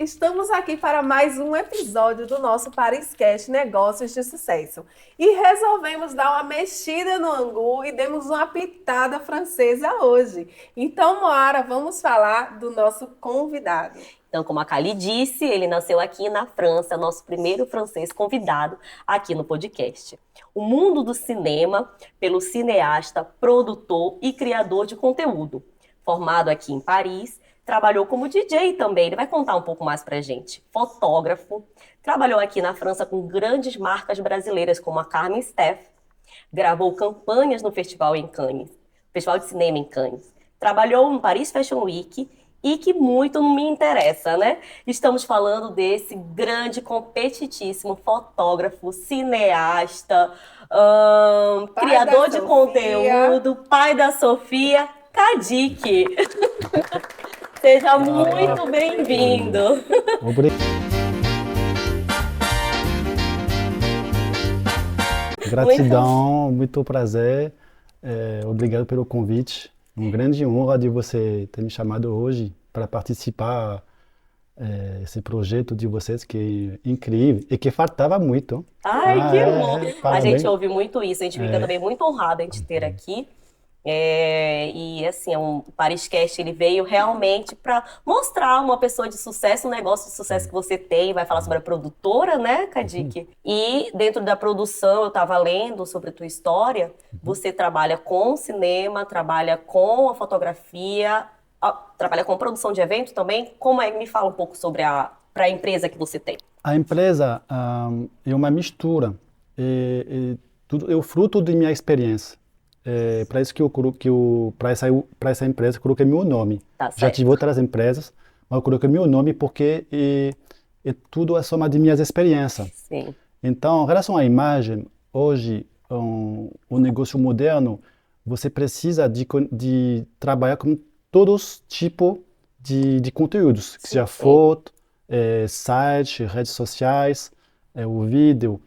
Estamos aqui para mais um episódio do nosso Pariscast Negócios de Sucesso. E resolvemos dar uma mexida no angu e demos uma pitada francesa hoje. Então, Moara, vamos falar do nosso convidado. Então, como a Kali disse, ele nasceu aqui na França, nosso primeiro francês convidado aqui no podcast. O mundo do cinema, pelo cineasta, produtor e criador de conteúdo. Formado aqui em Paris, trabalhou como DJ também, ele vai contar um pouco mais pra gente. Fotógrafo, trabalhou aqui na França com grandes marcas brasileiras como a Carmen Steff, gravou campanhas no festival em Cannes, Festival de Cinema em Cannes. Trabalhou no Paris Fashion Week e que muito não me interessa, né? Estamos falando desse grande, competitíssimo fotógrafo, cineasta, criador de conteúdo, pai da Sofia, Cadic. Seja muito bem-vindo. Gratidão, muito prazer. Obrigado pelo convite. Uma grande honra de você ter me chamado hoje para participar desse projeto de vocês que é incrível e que faltava muito. Ai, que bom! A Parabéns. gente ouve muito isso, a gente fica também muito honrado em te ter aqui. E assim, o Pariscast ele veio realmente para mostrar uma pessoa de sucesso, um negócio de sucesso que você tem, vai falar sobre a produtora, né, Cadic? E dentro da produção, eu estava lendo sobre a tua história, você trabalha com cinema, trabalha com a fotografia, trabalha com produção de evento também. Como é? Me fala um pouco sobre para a empresa que você tem. A empresa é uma mistura, é o fruto de minha experiência. Para isso que para essa empresa eu coloquei meu nome. Tá Já certo. tive outras empresas, mas eu coloquei meu nome porque tudo é soma de minhas experiências. Sim. Então, em relação à imagem, hoje, o negócio moderno, você precisa de trabalhar com todos os tipos de conteúdos, que seja foto, site, redes sociais, o vídeo.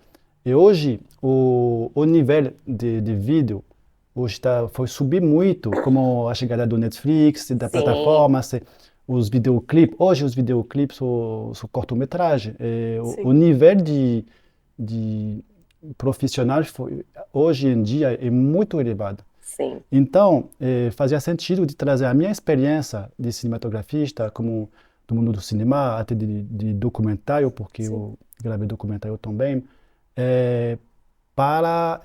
E hoje, o nível de vídeo hoje foi subir muito, como a chegada do Netflix, da plataforma, os videoclipes. Hoje os videoclipes são cortometragem. O nível de profissional hoje em dia é muito elevado. Sim. Então, fazia sentido de trazer a minha experiência de cinematografista, como do mundo do cinema, até de documentário, porque eu gravei documentário também, para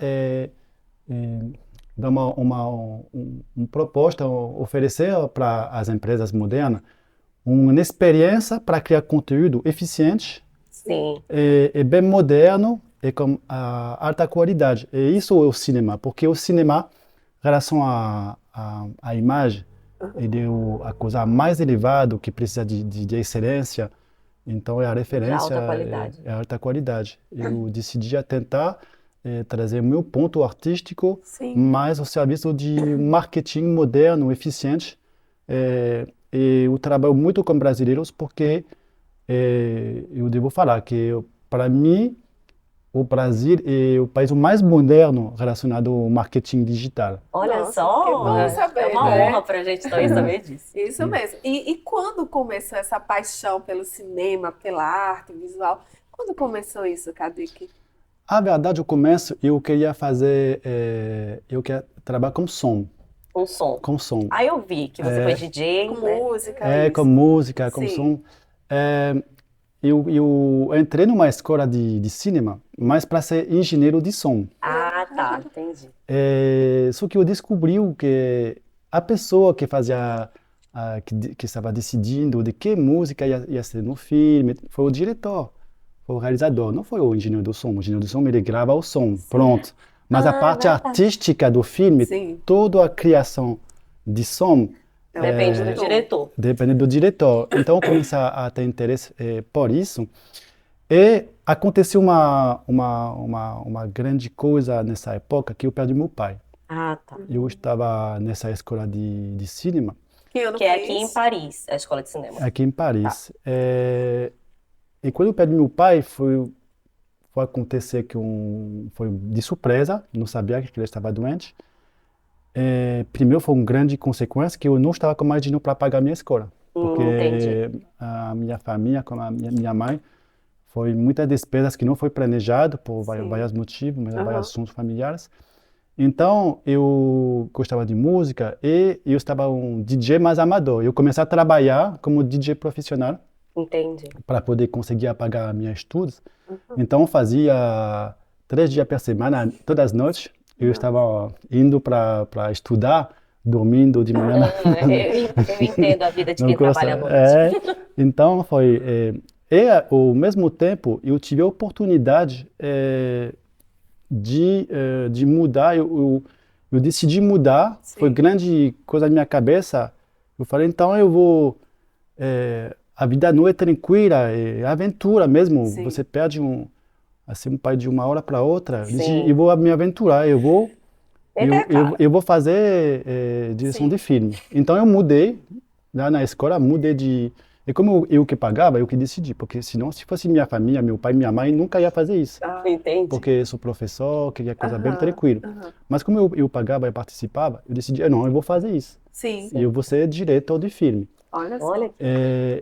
dar uma proposta, oferecer para as empresas modernas uma experiência para criar conteúdo eficiente, Sim. e bem moderno e com alta qualidade. E isso é o cinema, porque o cinema, em relação à imagem, ele é a coisa mais elevada que precisa de excelência. Então é a referência, alta qualidade. É alta qualidade. Eu decidi tentar trazer meu ponto artístico, mais ao serviço de marketing moderno, eficiente. E eu trabalho muito com brasileiros porque eu devo falar que, para mim, o Brasil é o país mais moderno relacionado ao marketing digital. Olha, Nossa, só, que bom saber, é uma né? honra para a gente também saber disso. Isso mesmo. E quando começou essa paixão pelo cinema, pela arte visual? Quando começou isso, Cadic? A verdade, o começo, eu queria trabalhar com som. Um som. Com som. Aí eu vi que você foi DJ, Com né? música? Com música, com Sim. som. Eu entrei numa escola de cinema, mas para ser engenheiro de som. Ah, tá, entendi. Só que eu descobri que a pessoa que fazia, que estava decidindo de que música ia ser no filme, foi o diretor, foi o realizador, não foi o engenheiro do som. O engenheiro do som, ele grava o som, pronto. Mas a parte artística do filme, toda a criação de som, Depende do diretor. depende do diretor. Então eu comecei a ter interesse por isso. E aconteceu uma grande coisa nessa época, que eu perdi meu pai. Ah, tá. Eu estava nessa escola de cinema. Que ano Que é foi aqui isso? em Paris, a escola de cinema. Aqui em Paris. E quando eu perdi meu pai, foi acontecer que foi de surpresa, não sabia que ele estava doente. Primeiro foi uma grande consequência, que eu não estava com mais dinheiro para pagar minha escola. Entendi. porque a minha família, com a minha mãe, foi muitas despesas que não foi planejado por Sim. vários motivos, Aham. vários assuntos familiares. Então, eu gostava de música e eu estava um DJ mais amador. Eu comecei a trabalhar como DJ profissional Entendi. para poder conseguir pagar meus estudos. Então, eu fazia 3 dias por semana, todas as noites, eu estava indo para estudar, dormindo de manhã. Eu entendo a vida de Não quem trabalha à gosto. noite. Então, foi. E, ao mesmo tempo, eu tive a oportunidade de mudar. Eu decidi mudar, foi Sim. grande coisa na minha cabeça. Eu falei, então eu vou. A vida não é tranquila, é aventura mesmo. Sim. Você perde assim, um pai de uma hora para outra. Eu disse, Sim. eu vou me aventurar, eu vou. Meter a cara. Eu vou fazer direção Sim. de filme. Então eu mudei, lá na escola, mudei de. E como eu que pagava, eu que decidi, porque senão, se fosse minha família, meu pai, minha mãe, nunca ia fazer isso. Ah, Entendi. Porque eu sou professor, queria coisa bem aham, tranquila. aham. Mas como eu pagava e participava, eu decidi, não, eu vou fazer isso. Sim. E eu vou ser diretor de filme. Olha só. Olha,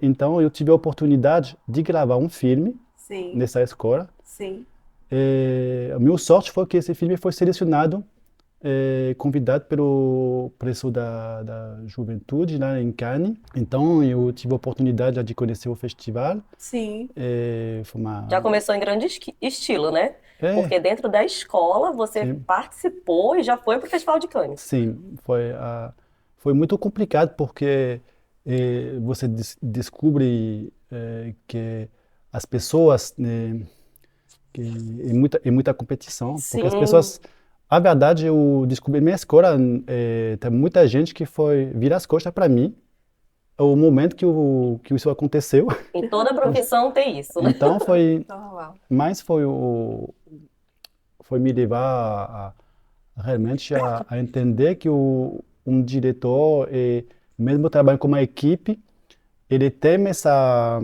Então eu tive a oportunidade de gravar um filme Sim. nessa escola. Sim. A minha sorte foi que esse filme foi selecionado, convidado pelo preço da juventude lá em Cannes. Então eu tive a oportunidade de conhecer o festival. Sim. Foi uma... já começou em grande estilo, né? É, Porque dentro da escola você Sim. participou e já foi para o Festival de Cannes. sim, foi muito complicado porque você descobre que as pessoas, que é muita competição, porque as Sim. pessoas, a verdade, eu descobri na minha escola, tem muita gente que foi virar as costas para mim, o momento que isso aconteceu. Em toda profissão tem isso, né? Então Normal. mas foi me levar realmente a entender que um diretor, mesmo trabalhando com uma equipe, ele tem essa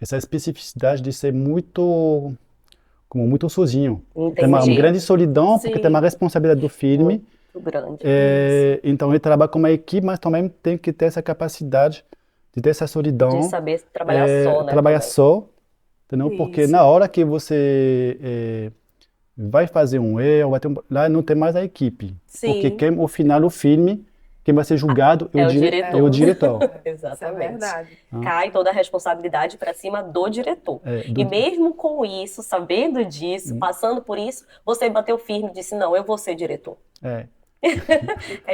especificidade de ser muito sozinho. Tem uma Entendi. grande solidão, porque Sim. tem uma responsabilidade do filme. Muito grande. Então ele trabalha com uma equipe, mas também tem que ter essa capacidade de ter essa solidão. De saber trabalhar só, né? Trabalhar também. só, entendeu? Porque Isso. na hora que você vai fazer um erro, lá não tem mais a equipe. Sim. Porque no final do filme, quem vai ser julgado É o é diretor. o diretor. Isso é Exatamente. verdade. Cai toda a responsabilidade para cima do diretor. E mesmo com isso, sabendo disso, passando por isso, você bateu firme e disse, não, eu vou ser diretor.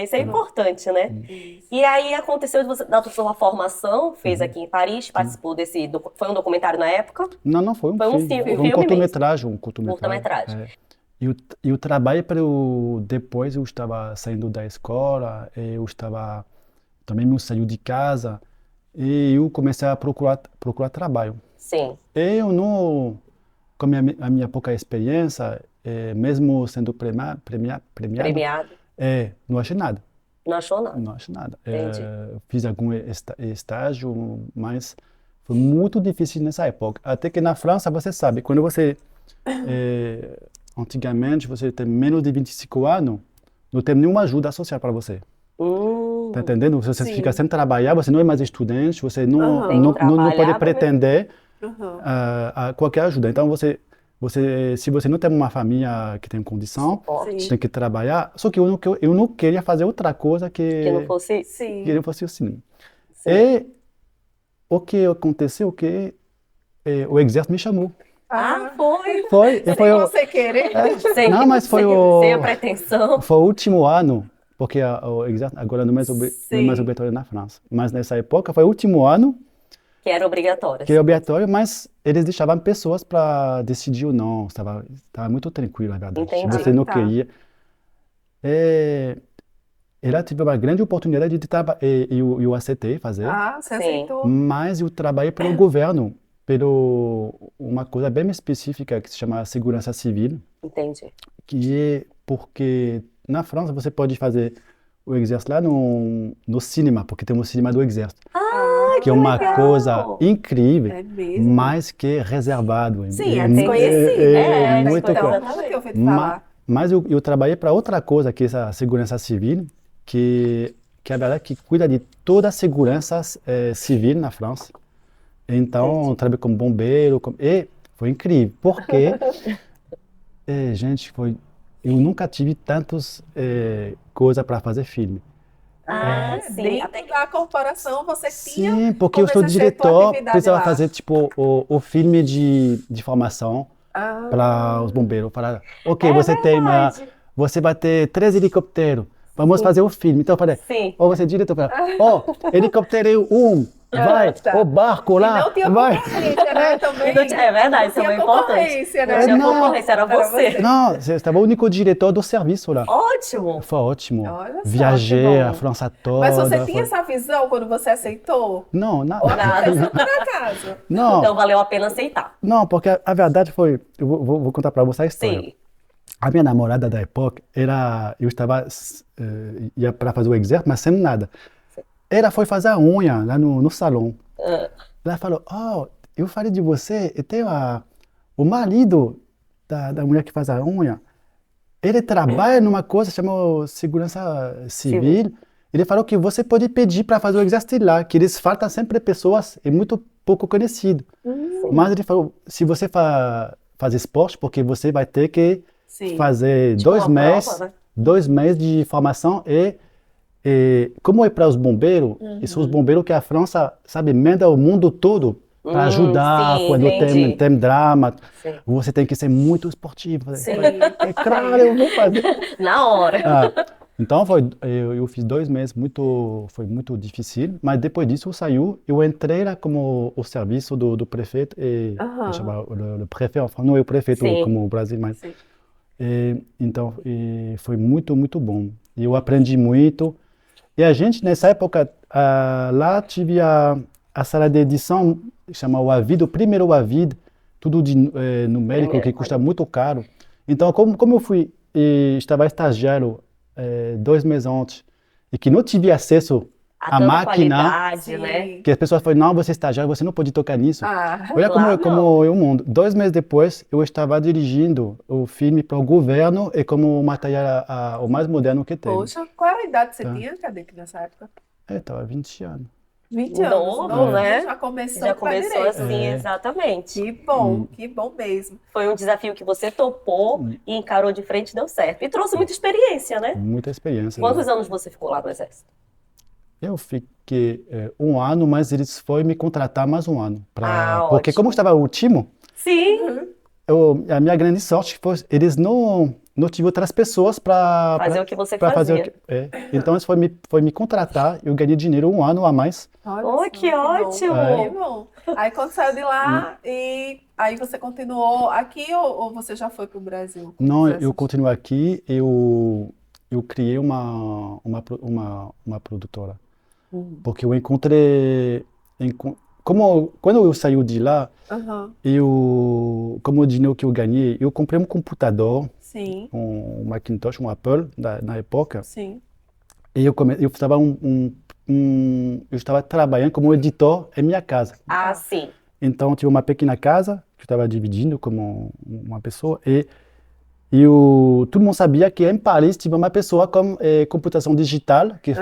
Isso é importante, né? Isso. E aí aconteceu da sua formação, fez aqui em Paris, participou desse... Foi um documentário na época? Não, foi um Foi um filme. filme Foi um mesmo. curtometragem. Curta-metragem. Eu trabalhei depois eu estava saindo da escola, também me saiu de casa e eu comecei a procurar trabalho. Sim. Eu não, com a minha pouca experiência, mesmo sendo premiado, Premiado. não achei nada. Não achou nada. Não achei nada. Entendi. Fiz algum estágio, mas foi muito difícil nessa época. Até que na França, você sabe, quando você antigamente, você tem menos de 25 anos, não tem nenhuma ajuda social para você. Tá entendendo? Se você Sim. fica sem trabalhar, você não é mais estudante, você não, Aham. não pode Trabalhar, pretender Aham. a qualquer ajuda. Então, se você não tem uma família que tem condição, Forte. Sim. tem que trabalhar. Só que eu não queria fazer outra coisa Que não fosse... Sim. que não fosse o cinema. Sim. E o que aconteceu que o exército me chamou. Ah, foi. Foi Sem você querer. Sem, Não, mas foi sem a pretensão. Foi o último ano, porque o exército agora não é mais Sim. obrigatório na França. Mas nessa época foi o último ano Que era obrigatório. que é obrigatório, mas eles deixavam pessoas para decidir ou não. Estava muito tranquilo, na verdade. Entendi. Se você não Tá. queria. Ela teve uma grande oportunidade de trabalhar, e eu aceitei fazer, Ah, você Sim. aceitou. mas eu trabalhei pelo governo, uma coisa bem específica que se chama segurança civil, Entendi. que é porque na França você pode fazer o exército lá no cinema, porque tem um cinema do exército, que é uma legal! coisa incrível, É mesmo? mas que é reservado. Sim, é É desconhecido. é Tá muito escutando, coisa. nunca tinha ouvido Ma- falar. Mas eu trabalhei para outra coisa, que é essa segurança civil, que que a verdade que cuida de toda a segurança civil na França. Então, eu trabalhei como bombeiro, e foi incrível, porque, gente, eu nunca tive tantas coisas para fazer filme. Sim. Dentro da corporação você tinha Sim, porque eu como sou exercer tua diretor, atividade precisava lá. fazer tipo o filme de formação Ah, para os bombeiros. Para, ok, É você você vai ter 3 helicópteros, vamos fazer o filme. Então eu falei, Sim. você é diretor, helicóptero 1, vai, tá. o barco E lá, não tinha vai. concorrência, né? Também. É verdade, isso é Não bem tinha importante. concorrência, né? Não tinha Não. concorrência, era você. Não, você estava o único diretor do serviço lá. Ótimo. Foi ótimo. Olha só, Viajei que a bom. França Mas você toda. tinha essa visão quando você aceitou? Não, Ou nada. aconteceu por acaso? Não. Então valeu a pena aceitar. Não, porque a verdade foi, eu vou contar para você a história. Sim. A minha namorada da época, eu estava, ia para fazer o exército, mas sem nada. Ela foi fazer a unha lá no salão. Ela falou, eu falei de você, e tem o marido da mulher que faz a unha, ele trabalha numa coisa chamada segurança civil. Ele falou que você pode pedir para fazer o exército lá, que eles faltam sempre pessoas, é muito pouco conhecido. Mas ele falou, se você faz esporte, porque você vai ter que Sim. fazer Tipo uma 2 meses de formação e como é para os bombeiros, e são os bombeiros que a França, sabe, manda o mundo todo para ajudar sim, quando entendi. tem drama. Sim. Você tem que ser muito esportivo. Sim. É claro, eu vou fazer. Na hora. Então eu fiz 2 meses, foi muito difícil, mas depois disso eu entrei lá como o serviço do prefeito, Aham. chama o prefeito, en France, não é o prefeito Sim. como o Brasil, mas Sim. então foi muito, muito bom. Eu aprendi muito. E a gente, nessa época, lá tive a sala de edição, chama o Avid, o primeiro Avid, tudo numérico, que Primeiro, custa muito caro. Então, como eu estava estagiário 2 meses antes, e que não tive acesso A à tanta máquina, qualidade, né? Sim. que as pessoas falaram, não, você é estagiário, você não pode tocar nisso. Olha claro, como é o mundo. 2 meses depois, eu estava dirigindo o filme para o governo e como o material o mais moderno que tem. Poxa, qual era a idade que você tinha, Cadê, nessa época? Estava 20 anos. 20 anos. Novo, Novinho, né? Já começou Já pra começou direita. assim, exatamente. Que bom mesmo. Foi um desafio que você topou e encarou de frente e deu certo. E trouxe muita experiência, né? Muita experiência. Quantos anos você ficou lá no Exército? Eu fiquei 1 ano, mas eles foram me contratar mais 1 ano. Porque ótimo. como estava o time, Sim, a minha grande sorte foi eles não tiveram outras pessoas para fazer o que você fazer fazia. Então eles foram me contratar, eu ganhei dinheiro 1 ano a mais. Olha Oh, só, que bom, ótimo! Que bom. Aí quando saiu de lá, e aí você continuou aqui ou você já foi para o Brasil? Não, Você eu continuo aqui, eu criei uma produtora. Porque eu encontrei, quando eu saí de lá, Aham, como o dinheiro que eu ganhei, eu comprei um computador, sim, um Macintosh, um Apple, na época, sim. e eu estava eu estava trabalhando como editor em minha casa. Ah, sim. Então, eu tive uma pequena casa, que eu estava dividindo como uma pessoa, e todo mundo sabia que em Paris tinha uma pessoa com computação digital, que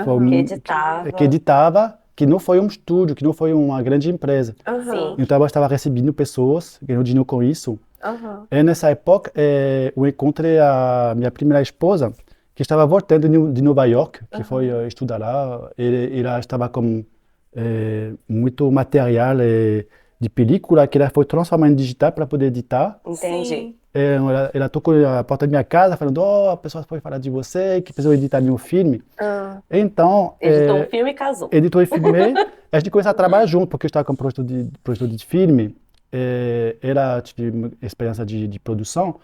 Que editava. que não foi um estúdio, que não foi uma grande empresa. Aham, Então, eu estava recebendo pessoas, ganhando dinheiro com isso. aham. E nessa época, eu encontrei a minha primeira esposa, que estava voltando de Nova York, que foi estudar lá. E ela estava com muito material de película, que ela foi transformar em digital para poder editar. Entendi. Sim. Ela tocou a porta da minha casa, falando, a pessoa foi falar de você, que precisou editar meu filme. Ah, Então, Editou um filme e casou. editor e filme, a gente começou a trabalhar junto, porque eu estava com um projeto de filme, ela tive experiência de produção.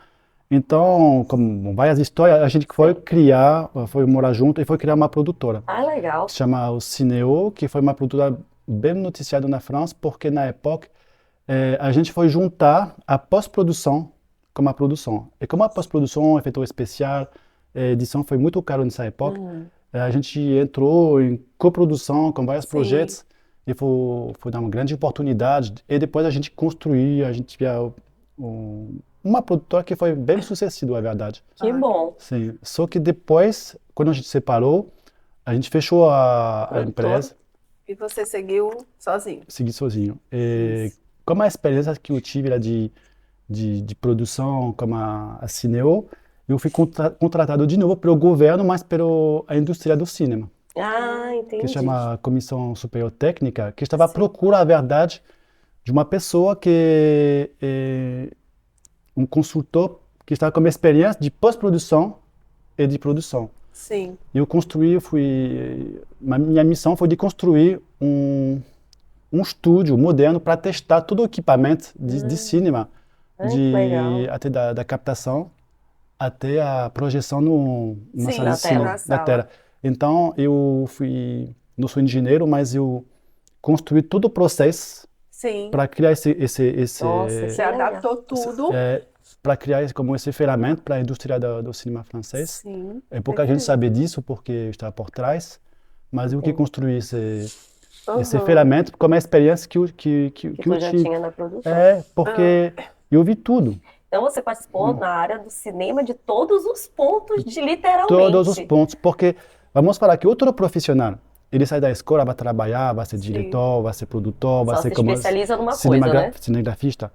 Então, como várias histórias, a gente foi morar junto e foi criar uma produtora. Ah, legal. Que se chama o Cineo, que foi uma produtora bem noticiada na França, porque na época a gente foi juntar a pós-produção com a produção. E como a pós-produção, efeito especial, edição foi muito caro nessa época, a gente entrou em coprodução com vários projetos e foi dar uma grande oportunidade. E depois a gente construiu, a gente viu uma produtora que foi bem sucedida, é verdade. Que bom. Sim. Só que depois, quando a gente separou, A gente fechou a Produtora. empresa, E você seguiu sozinho. segui sozinho. E, como a experiência que eu tive lá de produção, como a Cineo, eu fui contratado de novo pelo governo, mas pela indústria do cinema, Ah, que entendi. chama Comissão Superior Técnica, que estava à Sim. procura, a verdade, de uma pessoa que um consultor que estava com uma experiência de pós-produção e de produção. Sim. E eu construí, minha missão foi de construir um estúdio moderno para testar todo o equipamento de cinema, Ai, que legal. até da captação até a projeção numa Sim, sala na de cinema, tela. na sala. na tela. Então não sou engenheiro, mas eu construí todo o processo Sim. para criar Nossa, Você que legal. adaptou tudo. para criar como esse ferramenta para a indústria do cinema francês. Sim. Pouca gente sabe disso porque eu estava por trás, mas eu que construí esse ferramenta com uma experiência que eu Tu já tive. tinha na produção. Porque eu vi tudo, Então você participou na área do cinema de todos os pontos, literalmente. todos os pontos, porque vamos falar que outro profissional, ele sai da escola, vai trabalhar, vai ser Sim. diretor, vai ser produtor, vai Só ser se como especializa numa coisa, né? cinegrafista.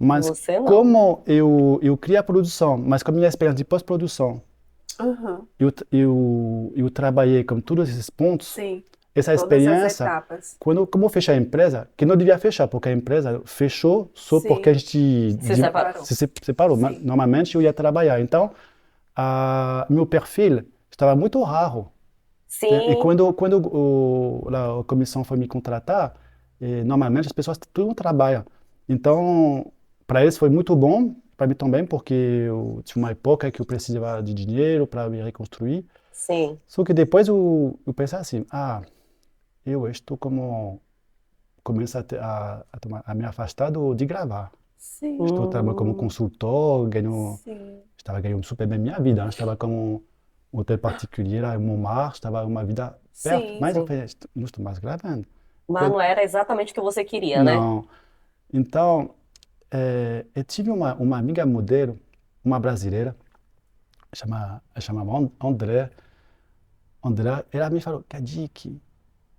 Mas Você não. como eu criei a produção, mas com a minha experiência de pós-produção, Uhum. eu trabalhei com todos esses pontos, Sim. essa Todas as experiência, etapas. como eu fechei a empresa, que não devia fechar, porque a empresa fechou só Sim. porque a gente Se separou. se separou. Sim. Normalmente eu ia trabalhar. Então, meu perfil estava muito raro. Sim. E quando a comissão foi me contratar, normalmente as pessoas tudo trabalham. Então, para eles foi muito bom, para mim também, porque eu tinha uma época que eu precisava de dinheiro para me reconstruir. Sim. Só que depois eu pensei assim, eu estou começo a me afastar de gravar. Sim. Estou trabalhando como consultor, Sim. estava ganhando super bem minha vida. Estava com um hotel particular lá em Montmartre, estava uma vida perto. Sim. Mas eu Sim. falei, não estou mais gravando. Mas não era exatamente o que você queria, né? Não. Então, eu tive uma amiga modelo, uma brasileira, chamava André. André, ela me falou, Cadic,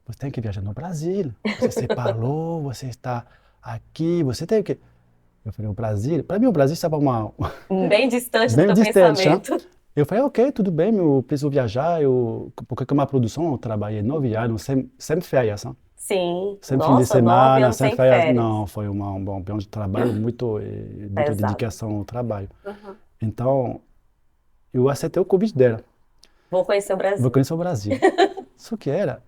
você tem que viajar no Brasil. Você separou, você está aqui, você tem que... Eu falei, o Brasil? Para mim, o Brasil estava Bem distante do bem teu distante. Né? pensamento. Eu falei, ok, tudo bem, eu preciso viajar, porque como a produção eu trabalhei 9 anos, sem férias, né? Sim. Sem fim de Nossa, 9 semana, anos sem sem férias. férias. Não, foi um bom ano de trabalho, muita Pesado. dedicação ao trabalho. Uhum. Então, eu aceitei o convite dela. Vou conhecer o Brasil. Vou conhecer o Brasil. Só que ela,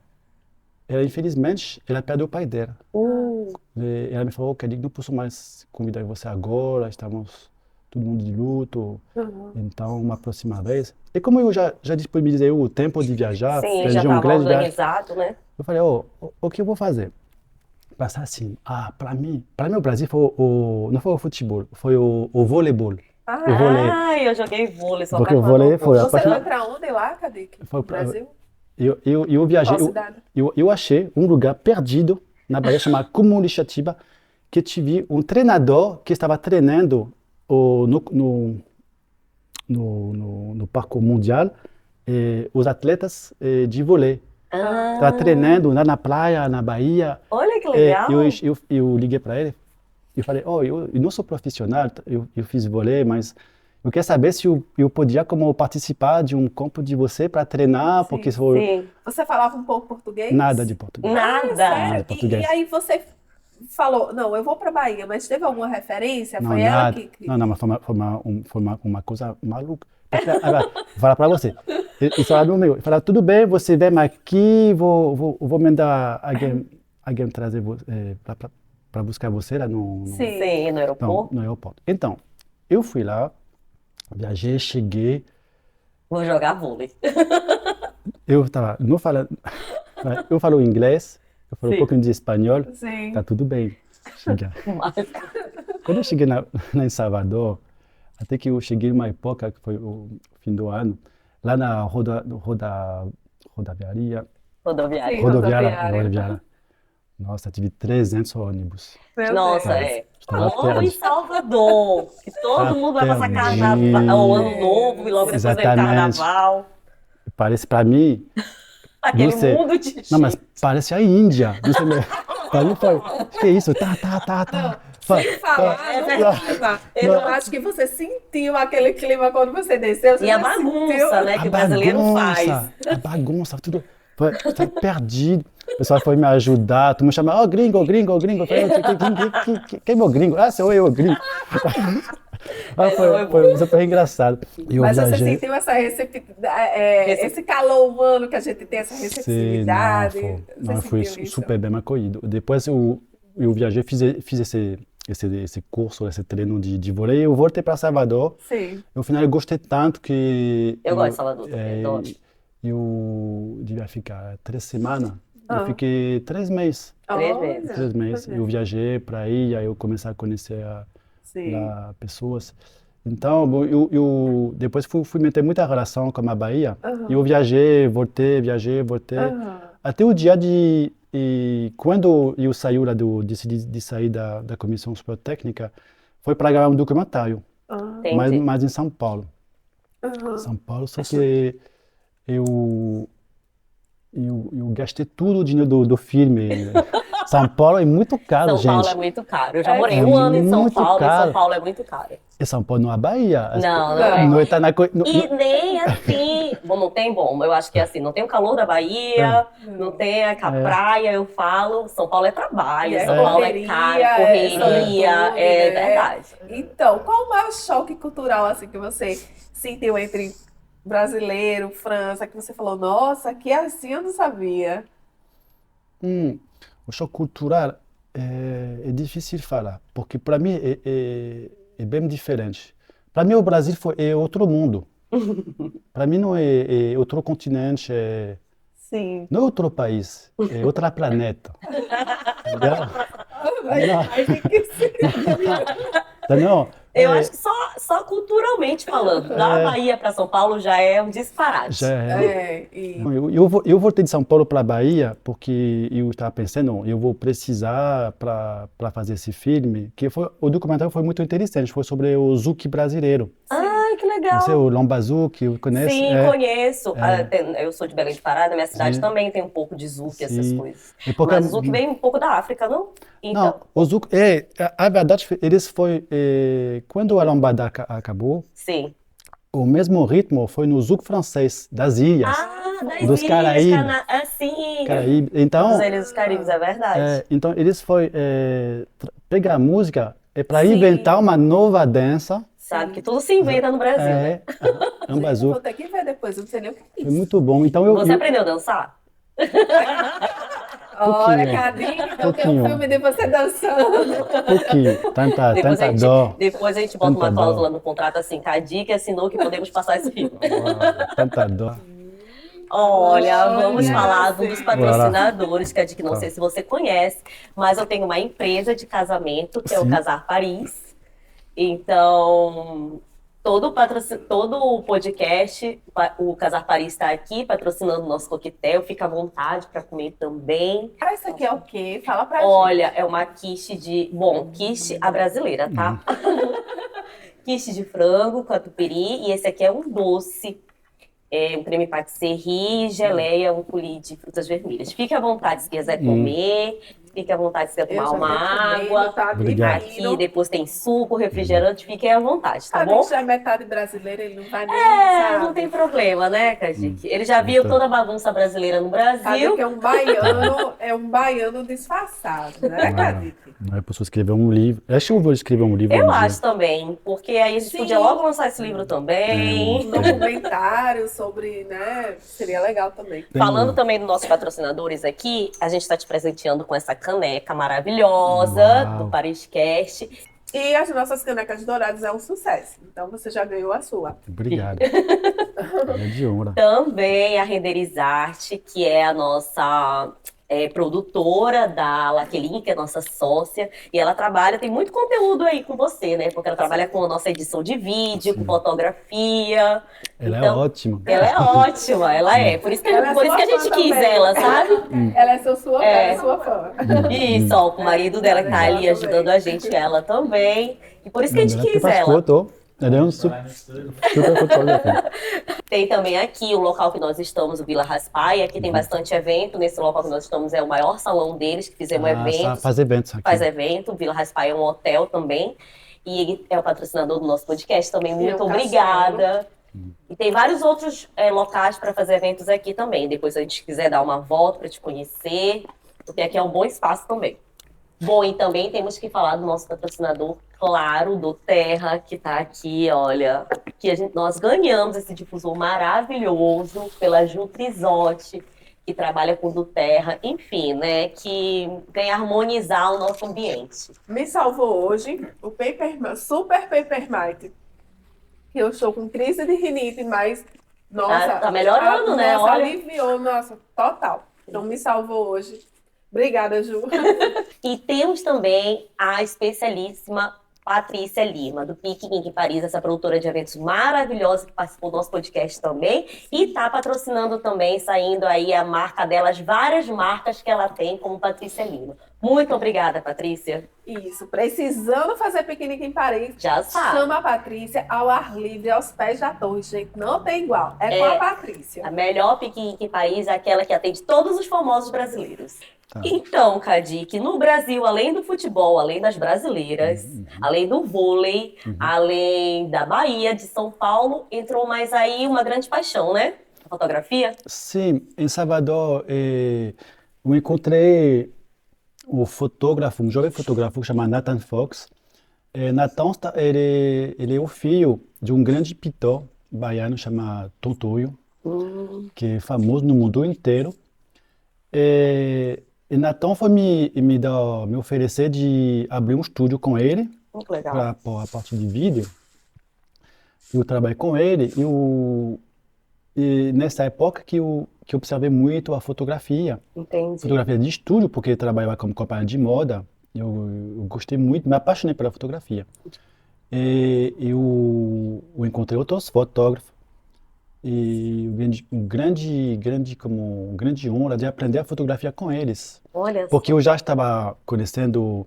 infelizmente, ela perdeu o pai dela. E ela me falou, Cadic, não posso mais convidar você agora, estamos todo mundo de luto, então uma próxima vez. E como eu já disponibilizei o tempo de viajar, Sim, planejei já um estava grande viagem, organizado, né? eu falei, o que eu vou fazer? Passar assim, para mim o Brasil foi não foi o futebol, foi o voleibol. O vôlei. Ai, eu joguei vôlei, sou Porque o apaixonada vôlei por foi vôlei. Você foi apaixonado. pra onde lá, Cadic? Foi No pra- Brasil? Eu viajei, Qual cidade? eu achei um lugar perdido na Bahia chamado Cumulixatiba, que tive um treinador que estava treinando no parkour mundial os atletas de vôlei. Ah, Estava treinando lá na praia, na Bahia. olha que legal. Eu liguei para ele e falei, eu não sou profissional, eu fiz vôlei, mas eu quero saber se eu podia como participar de um campo de você para treinar, porque sou Sim. Você falava um pouco português? nada de português. Nada. Sério? português. E aí você falou, não, eu vou pra Bahia, mas teve alguma referência? Não, Foi ela nada. que... Não, mas foi uma coisa maluca. Porque, agora, vou falar para você. Ele falava no meu, ele falava, tudo bem, você vem aqui, vou mandar alguém trazer para buscar você lá Sim. Sim, no aeroporto. no aeroporto. Então, eu fui lá, viajei, cheguei, Vou jogar vôlei. eu estava não falando, eu falo inglês, eu falo um Sim. pouquinho de espanhol, Sim. tá tudo bem. Chegar. Mas- Quando eu cheguei lá em Salvador, até que eu cheguei numa época, que foi o fim do ano, lá na rodoviária, Rodoviária. Sim. rodoviária. Nossa, tive 300 ônibus. Meu Nossa, Deus. é. Estava Logo em perdido. Salvador, que todo mundo vai passar perdido. carnaval, o ano novo e logo depois vem Exatamente. carnaval. Parece para mim, Aquele Não sei. mundo de Não, mas gente. parece a Índia. Não sei, para mim foi, que isso? Tá. Sem falar, É não verdade. clima. Eu acho que você sentiu aquele clima quando você desceu. Você E a já bagunça, sentiu? né, que o brasileiro faz. A bagunça, tudo. Estava perdido. O pessoal foi me ajudar, tu me chama, ó, gringo. Eu falei, quem é meu gringo? Ah, sou eu, gringo. Foi engraçado. E eu Mas você viajei. sentiu essa esse calor humano que a gente tem, essa Sim, não, receptividade? não, Você fui sentiu isso? super bem acolhido. Depois eu viajei, fiz esse curso, esse treino de vôlei. Eu voltei para Salvador. Sim. No final, eu gostei tanto que Eu gosto de Salvador também, adoro. eu devia ficar 3 semanas. Eu Ah. fiquei 3 meses. 3 meses. 3 meses. Eu viajei para aí, aí eu comecei a conhecer Sim. lá pessoas. Então, bom, eu depois fui meter muita relação com a Bahia. Aham. E eu viajei, voltei. Aham. Até o dia e quando eu decidi de sair da Comissão Superior Técnica, foi para gravar um documentário, Ah. Entendi. mas em São Paulo. Aham. São Paulo, só que eu gastei tudo o dinheiro do filme. São Paulo é muito caro, São Paulo gente. é muito caro. Eu já morei É um ano em São muito Paulo e caro. São Paulo é muito caro. E São Paulo não é Bahia. Não é. Não está na E nem assim, bom, não tem bom, eu acho que é assim, não tem o calor da Bahia, não tem a praia, eu falo, São Paulo é trabalho, É São Paulo é correria, caro, é correria, solitude, é né? verdade. Então, qual o maior choque cultural assim que você sentiu entre brasileiro, França, que você falou, nossa, que assim eu não sabia? O choque cultural é difícil de falar, porque para mim é bem diferente. Para mim o Brasil é outro mundo. Para mim não é outro continente, Sim. não é outro país, é outro planeta. Entendeu? Mas tem que ser. Entendeu? Eu acho que só culturalmente falando, da Bahia para São Paulo já é um disparate. Já é. E Eu voltei de São Paulo para a Bahia porque eu estava pensando, eu vou precisar para fazer esse filme, o documentário foi muito interessante, foi sobre o zouk brasileiro. Ai, que legal. Você, o Lomba Zouk, conhece? Sim, conheço. Eu sou de Belém de Pará, na minha cidade também tem um pouco de zouk, essas Sim. coisas. E porque- Mas o zouk vem um pouco da África, não? Então, Não, o Zouk, a verdade, eles foi, quando a lambada acabou, sim. o mesmo ritmo foi no Zouk francês, das ilhas, Das dos ilhas, Caraíbes. sim. Caraíbes. Então, Dos Ilhas dos Caribes, é verdade. então eles foi pegar a música para Sim. inventar uma nova dança. Sabe que tudo se inventa no Brasil, né? Lomba vou Zouk. ter que ver depois, eu não sei nem o que é Foi isso. muito bom. Então Você aprendeu a dançar? Olha, Cadinho, então tem um Pouquinho. filme de você dançando. pouquinho, tanta dó, Depois a gente bota uma Tanta dó. cláusula no contrato assim, que a dica assinou que podemos passar esse filme. tanta dó. Olha, vamos Olha, falar de um dos sim. patrocinadores, que a Dick não Tá. sei se você conhece, mas eu tenho uma empresa de casamento, que é o Sim. Casar Paris. Então, todo o podcast, o Casar Paris está aqui patrocinando o nosso coquetel. Fica à vontade para comer também. Ah, isso aqui é o quê? Fala pra gente. Olha, é uma quiche quiche à brasileira, tá? Quiche de frango, catupiry, e esse aqui é um doce. É um creme patisserie, geleia, um coulis de frutas vermelhas. Fique à vontade se quiser comer, fique à vontade se quiser Eu tomar já uma tô comendo, água. tá Obrigado. Aqui depois tem suco, refrigerante, fiquem à vontade, tá Cadinho bom? já é metade brasileiro, ele não vai nem É, sabe. não tem problema, né, Kajik? Ele já viu toda a bagunça brasileira no Cadinho Brasil. que é um baiano disfarçado, né, Cadinho? Não é possível escrever um livro. Acho que eu vou escrever um livro. Eu um dia. acho também, porque aí a gente Sim. podia logo lançar esse livro também. Um documentário sobre, né? Seria legal também. Falando também dos nossos patrocinadores aqui, a gente está te presenteando com essa caneca maravilhosa Uau. do Pariscast. E as nossas canecas douradas é um sucesso. Então você já ganhou a sua. Obrigado. É de honra. Também a Renderizarte, que é a nossa produtora da Laquelin, que é nossa sócia, e ela trabalha, tem muito conteúdo aí com você, né? Porque ela trabalha com a nossa edição de vídeo, com fotografia. Ela é Então, ótima. ela é ótima, ela é. Por isso que, Ela é por isso que a sua gente fã quis também. ela, sabe? Ela é sua, É. ela é sua fã. Isso, ó, o marido dela que tá ali Ela ajudando também. a gente, ela também. E por isso que a gente Ela que quis faz ela. foto. Ele é um super fotógrafo. Tem também aqui o local que nós estamos, o Vila Raspaia, aqui tem bastante evento. Nesse local que nós estamos é o maior salão deles, que fizemos eventos. Faz eventos aqui. Faz evento. O Vila Raspaia é um hotel também. E ele é o patrocinador do nosso podcast também. Muito obrigada. E tem vários outros locais para fazer eventos aqui também. Depois, se a gente quiser dar uma volta para te conhecer, porque aqui é um bom espaço também. Bom, e também temos que falar do nosso patrocinador, claro, do Terra, que está aqui, olha, que nós ganhamos esse difusor maravilhoso pela Ju Trizotti, que trabalha com o do Terra, enfim, né, que vem harmonizar o nosso ambiente. Me salvou hoje o Super Paper Mate. Eu estou com crise de rinite, mas, nossa, tá melhorando, né? Nossa, Olha. aliviou, nossa, total. Então me salvou hoje. Obrigada, Ju. E temos também a especialíssima Patrícia Lima, do Pique Ink Paris, essa produtora de eventos maravilhosa que participou do nosso podcast também e está patrocinando também, saindo aí a marca dela, as várias marcas que ela tem, como Patrícia Lima. Muito obrigada, Patrícia. Isso, precisando fazer piquenique em Paris, Já sabe. chama a Patrícia ao ar livre, aos pés da torre, gente, não tem igual, é com a Patrícia. A melhor Pique Ink em Paris é aquela que atende todos os famosos brasileiros. Tá. Então, Cadique, no Brasil, além do futebol, além das brasileiras, além do vôlei, além da Bahia, de São Paulo, entrou mais aí uma grande paixão, né? A fotografia? Sim, em Salvador, eu encontrei um fotógrafo, um jovem fotógrafo que chama Nathan Fox. Nathan, ele é o filho de um grande pintor baiano chamado Tontoio, que é famoso no mundo inteiro. E Nathan foi me oferecer de abrir um estúdio com ele, Muito legal. para a parte de vídeo. Eu trabalhei com ele e nessa época que eu observei muito a fotografia. Entendi. Fotografia de estúdio, porque eu trabalhava como companhia de moda. Eu gostei muito, me apaixonei pela fotografia. E eu encontrei outros fotógrafos. E uma grande honra de aprender a fotografia com eles. Olha Porque eu já estava conhecendo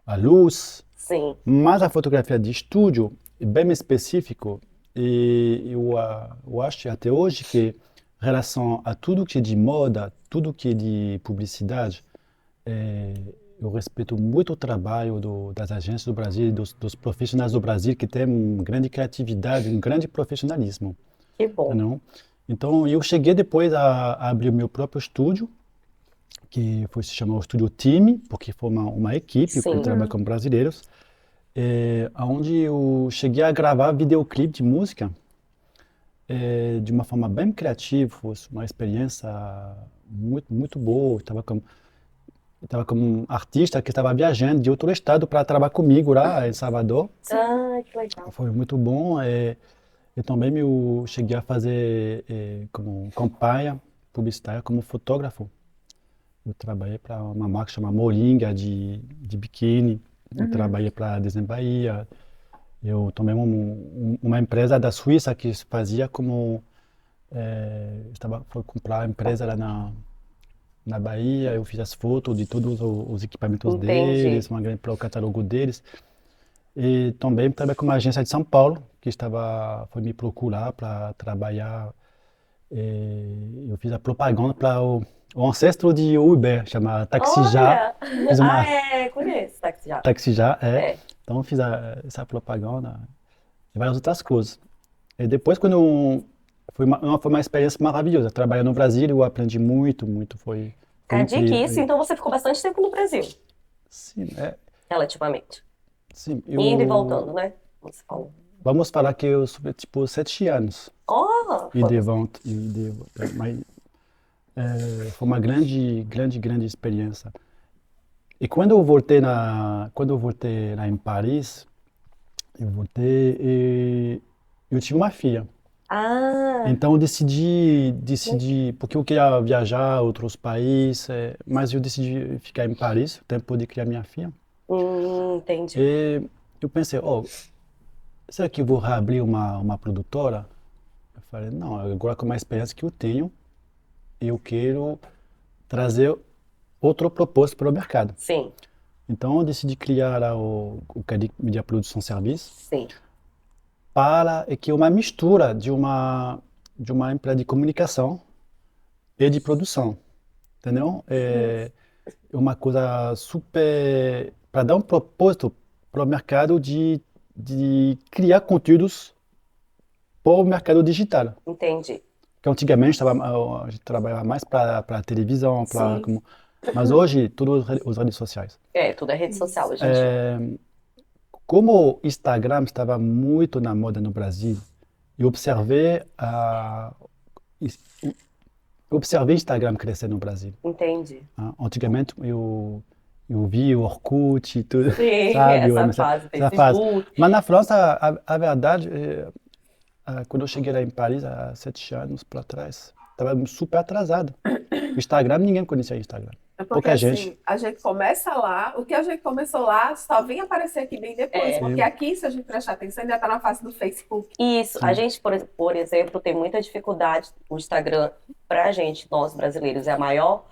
a luz, Sim. mas a fotografia de estúdio é bem específico. E eu acho até hoje que em relação a tudo que é de moda, tudo que é de publicidade, eu respeito muito o trabalho das agências do Brasil, dos profissionais do Brasil, que têm uma grande criatividade, um grande profissionalismo. Que bom. Não? Então, eu cheguei depois a abrir o meu próprio estúdio, que se chamou o Estúdio Time, porque foi uma equipe que trabalha com brasileiros, onde eu cheguei a gravar videoclipe de música de uma forma bem criativa, foi uma experiência muito, muito boa. Eu estava como um artista que estava viajando de outro estado para trabalhar comigo lá em Salvador. Ah, que legal. Foi muito bom. Eu também eu cheguei a fazer como campanha publicitária como fotógrafo. Eu trabalhei para uma marca chamada Moringa de biquíni. Eu trabalhei para a Disney Bahia. Eu também uma empresa da Suíça que fazia como foi comprar a empresa lá na Bahia. Eu fiz as fotos de todos os equipamentos deles, uma grande para o catálogo deles. E também trabalhei com uma agência de São Paulo que foi me procurar para trabalhar. Eu fiz a propaganda para o ancestro de Uber, chama Taxi Já. Conheço Taxi Já. Taxi Já, Então eu fiz essa propaganda e várias outras coisas. E depois, foi uma experiência maravilhosa. Trabalhar no Brasil, eu aprendi muito, muito. Foi incrível. Então você ficou bastante tempo no Brasil. Sim, relativamente. Sim, indo e voltando, né? Como você falou. Vamos falar que eu sou tipo 7 anos. Oh! Mas foi uma grande experiência. E quando eu voltei lá em Paris, eu tive uma filha. Ah! Então eu decidi, porque eu queria viajar a outros países, mas eu decidi ficar em Paris, o tempo de criar minha filha. Entendi. E eu pensei, será que eu vou reabrir uma produtora? Eu falei, não, agora com a experiência que eu tenho, eu quero trazer outro propósito para o mercado. Sim. Então eu decidi criar o Cadique Media Production Service. Sim. fala é que é uma mistura de uma empresa de comunicação e de produção, entendeu? É uma coisa super para dar um propósito para o mercado de criar conteúdos para o mercado digital. Entendi. Que antigamente a gente trabalhava mais para televisão, Sim. mas hoje tudo as redes sociais. Tudo é rede social hoje em dia. Como o Instagram estava muito na moda no Brasil, eu observei Instagram crescer no Brasil. Entendi. Antigamente eu vi o Orkut e tudo, Sim, sabe? essa fase, Essa fase. Facebook. Mas na França, a verdade, quando eu cheguei lá em Paris, há 7 anos para trás, estava super atrasado. O Instagram, ninguém conhecia o Instagram. É porque Pouca assim, gente. a gente começa lá, o que a gente começou lá só vem aparecer aqui bem depois, porque aqui, se a gente prestar atenção, ainda está na fase do Facebook. Isso, a gente, por exemplo, tem muita dificuldade. O Instagram, pra gente, nós brasileiros, é a maior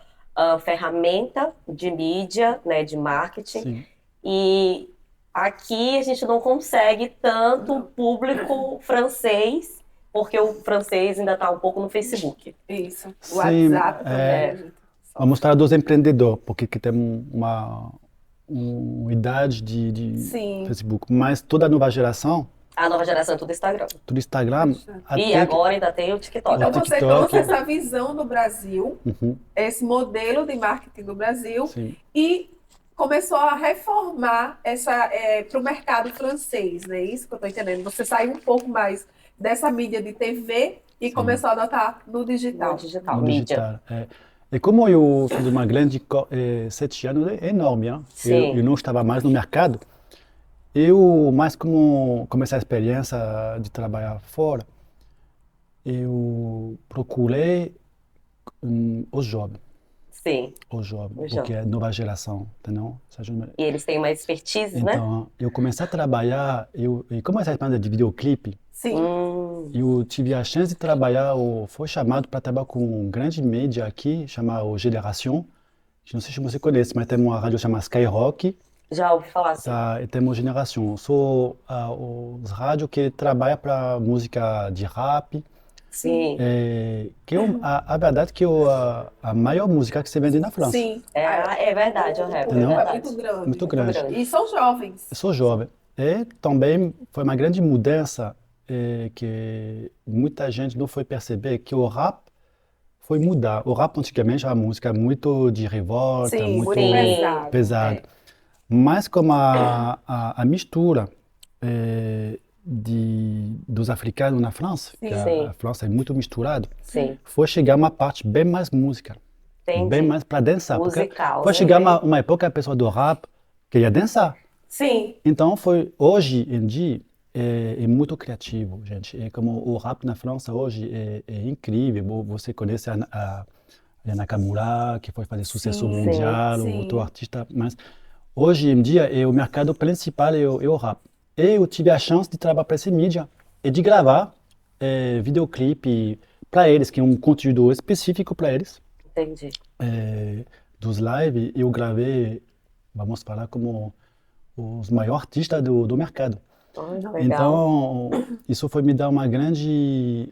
ferramenta de mídia, né, de marketing. Sim. E aqui a gente não consegue tanto público francês, porque o francês ainda está um pouco no Facebook. Isso. O Sim, WhatsApp também. A gente só- Vamos mostrar dos empreendedores, porque que tem uma idade de Sim. Facebook. Mas toda a nova geração, A nova geração é tudo Instagram. tudo Instagram, E até agora ainda tem o TikTok. Então O você TikTok. trouxe essa visão do Brasil, Uhum, esse modelo de marketing do Brasil, sim. e começou a reformar para o mercado francês, né? Isso que eu estou entendendo. Você saiu um pouco mais dessa mídia de TV e começou a adotar no digital. No digital, No mídia. digital. E como eu fiz uma grande 7 anos, é enorme, hein? Sim. Eu não estava mais no mercado. Eu, mais como comecei a experiência de trabalhar fora, eu procurei os jovens, Sim. porque é nova geração, entendeu? E eles têm mais expertise, né? Então, eu comecei a trabalhar, e como essa experiência de videoclipe, Sim. eu tive a chance de trabalhar, fui chamado para trabalhar com um grande mídia aqui, chamado Geração. Não sei se você conhece, mas tem uma rádio chamada Skyrock, Já ouvi falar assim. e temos Geração. Sou os rádios que trabalham para música de rap, Sim. que a verdade é que a maior música que se vende na França. Sim. É verdade, o rap, é público verdade. muito grande. Muito grande. E são jovens. Eu sou jovem. E também foi uma grande mudança que muita gente não foi perceber que o rap foi mudar. O rap antigamente era uma música muito de revolta, Sim, muito muito pesado. pesada. Mas como a mistura dos africanos na França, que Sim. a França é muito misturado, Sim. foi chegar uma parte bem mais música, Entendi. bem mais para dançar. Porque Musical, foi né? chegar uma época que a pessoa do rap queria dançar. Sim. Então, hoje em dia, é muito criativo, gente. É como o rap na França hoje é incrível. Você conhece a Yana Nakamura, que foi fazer sucesso Sim, mundial, sim. outro artista. Mas hoje em dia, o mercado principal é o rap. E eu tive a chance de trabalhar para essa mídia e de gravar videoclipe para eles, que é um conteúdo específico para eles. Entendi. Dos lives, eu gravei, vamos falar como os maiores artistas do mercado. Olha, legal. Então, isso foi me dar uma grande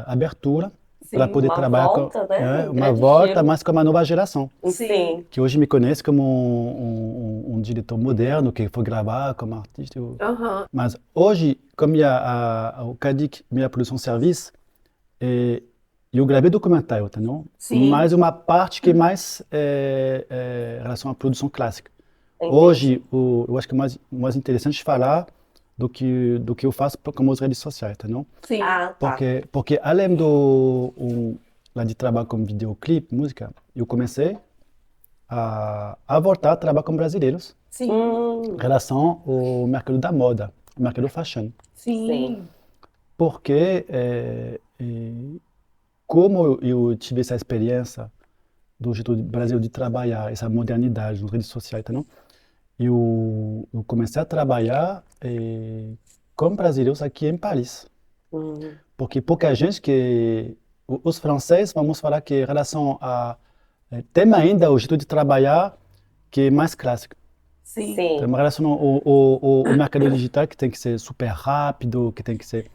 abertura para poder uma trabalhar volta, né? Um uma grande volta, giro. mas com uma nova geração, Sim. que hoje me conhece como um diretor moderno, que foi gravar como artista. Aham. Mas hoje, como o Cadic, minha produção serviço, eu gravei documentário, entendeu? Sim. Mas uma parte que mais em relação à produção clássica. Entendi. Hoje, eu acho que é mais interessante falar do que eu faço como as redes sociais, entendeu? Sim. Ah, tá. Porque além lá de trabalhar com videoclipe, música, eu comecei a voltar a trabalhar com brasileiros Sim. em relação ao mercado da moda, ao mercado fashion. Sim. Porque como eu tive essa experiência do jeito do Brasil de trabalhar, essa modernidade nas redes sociais, entendeu? Eu comecei a trabalhar com brasileiros aqui em Paris. Porque pouca gente os franceses, vamos falar que em relação a tem ainda o jeito de trabalhar que é mais clássico. Sim. Sim. Tem uma relação o mercado digital que tem que ser super rápido, que tem que ser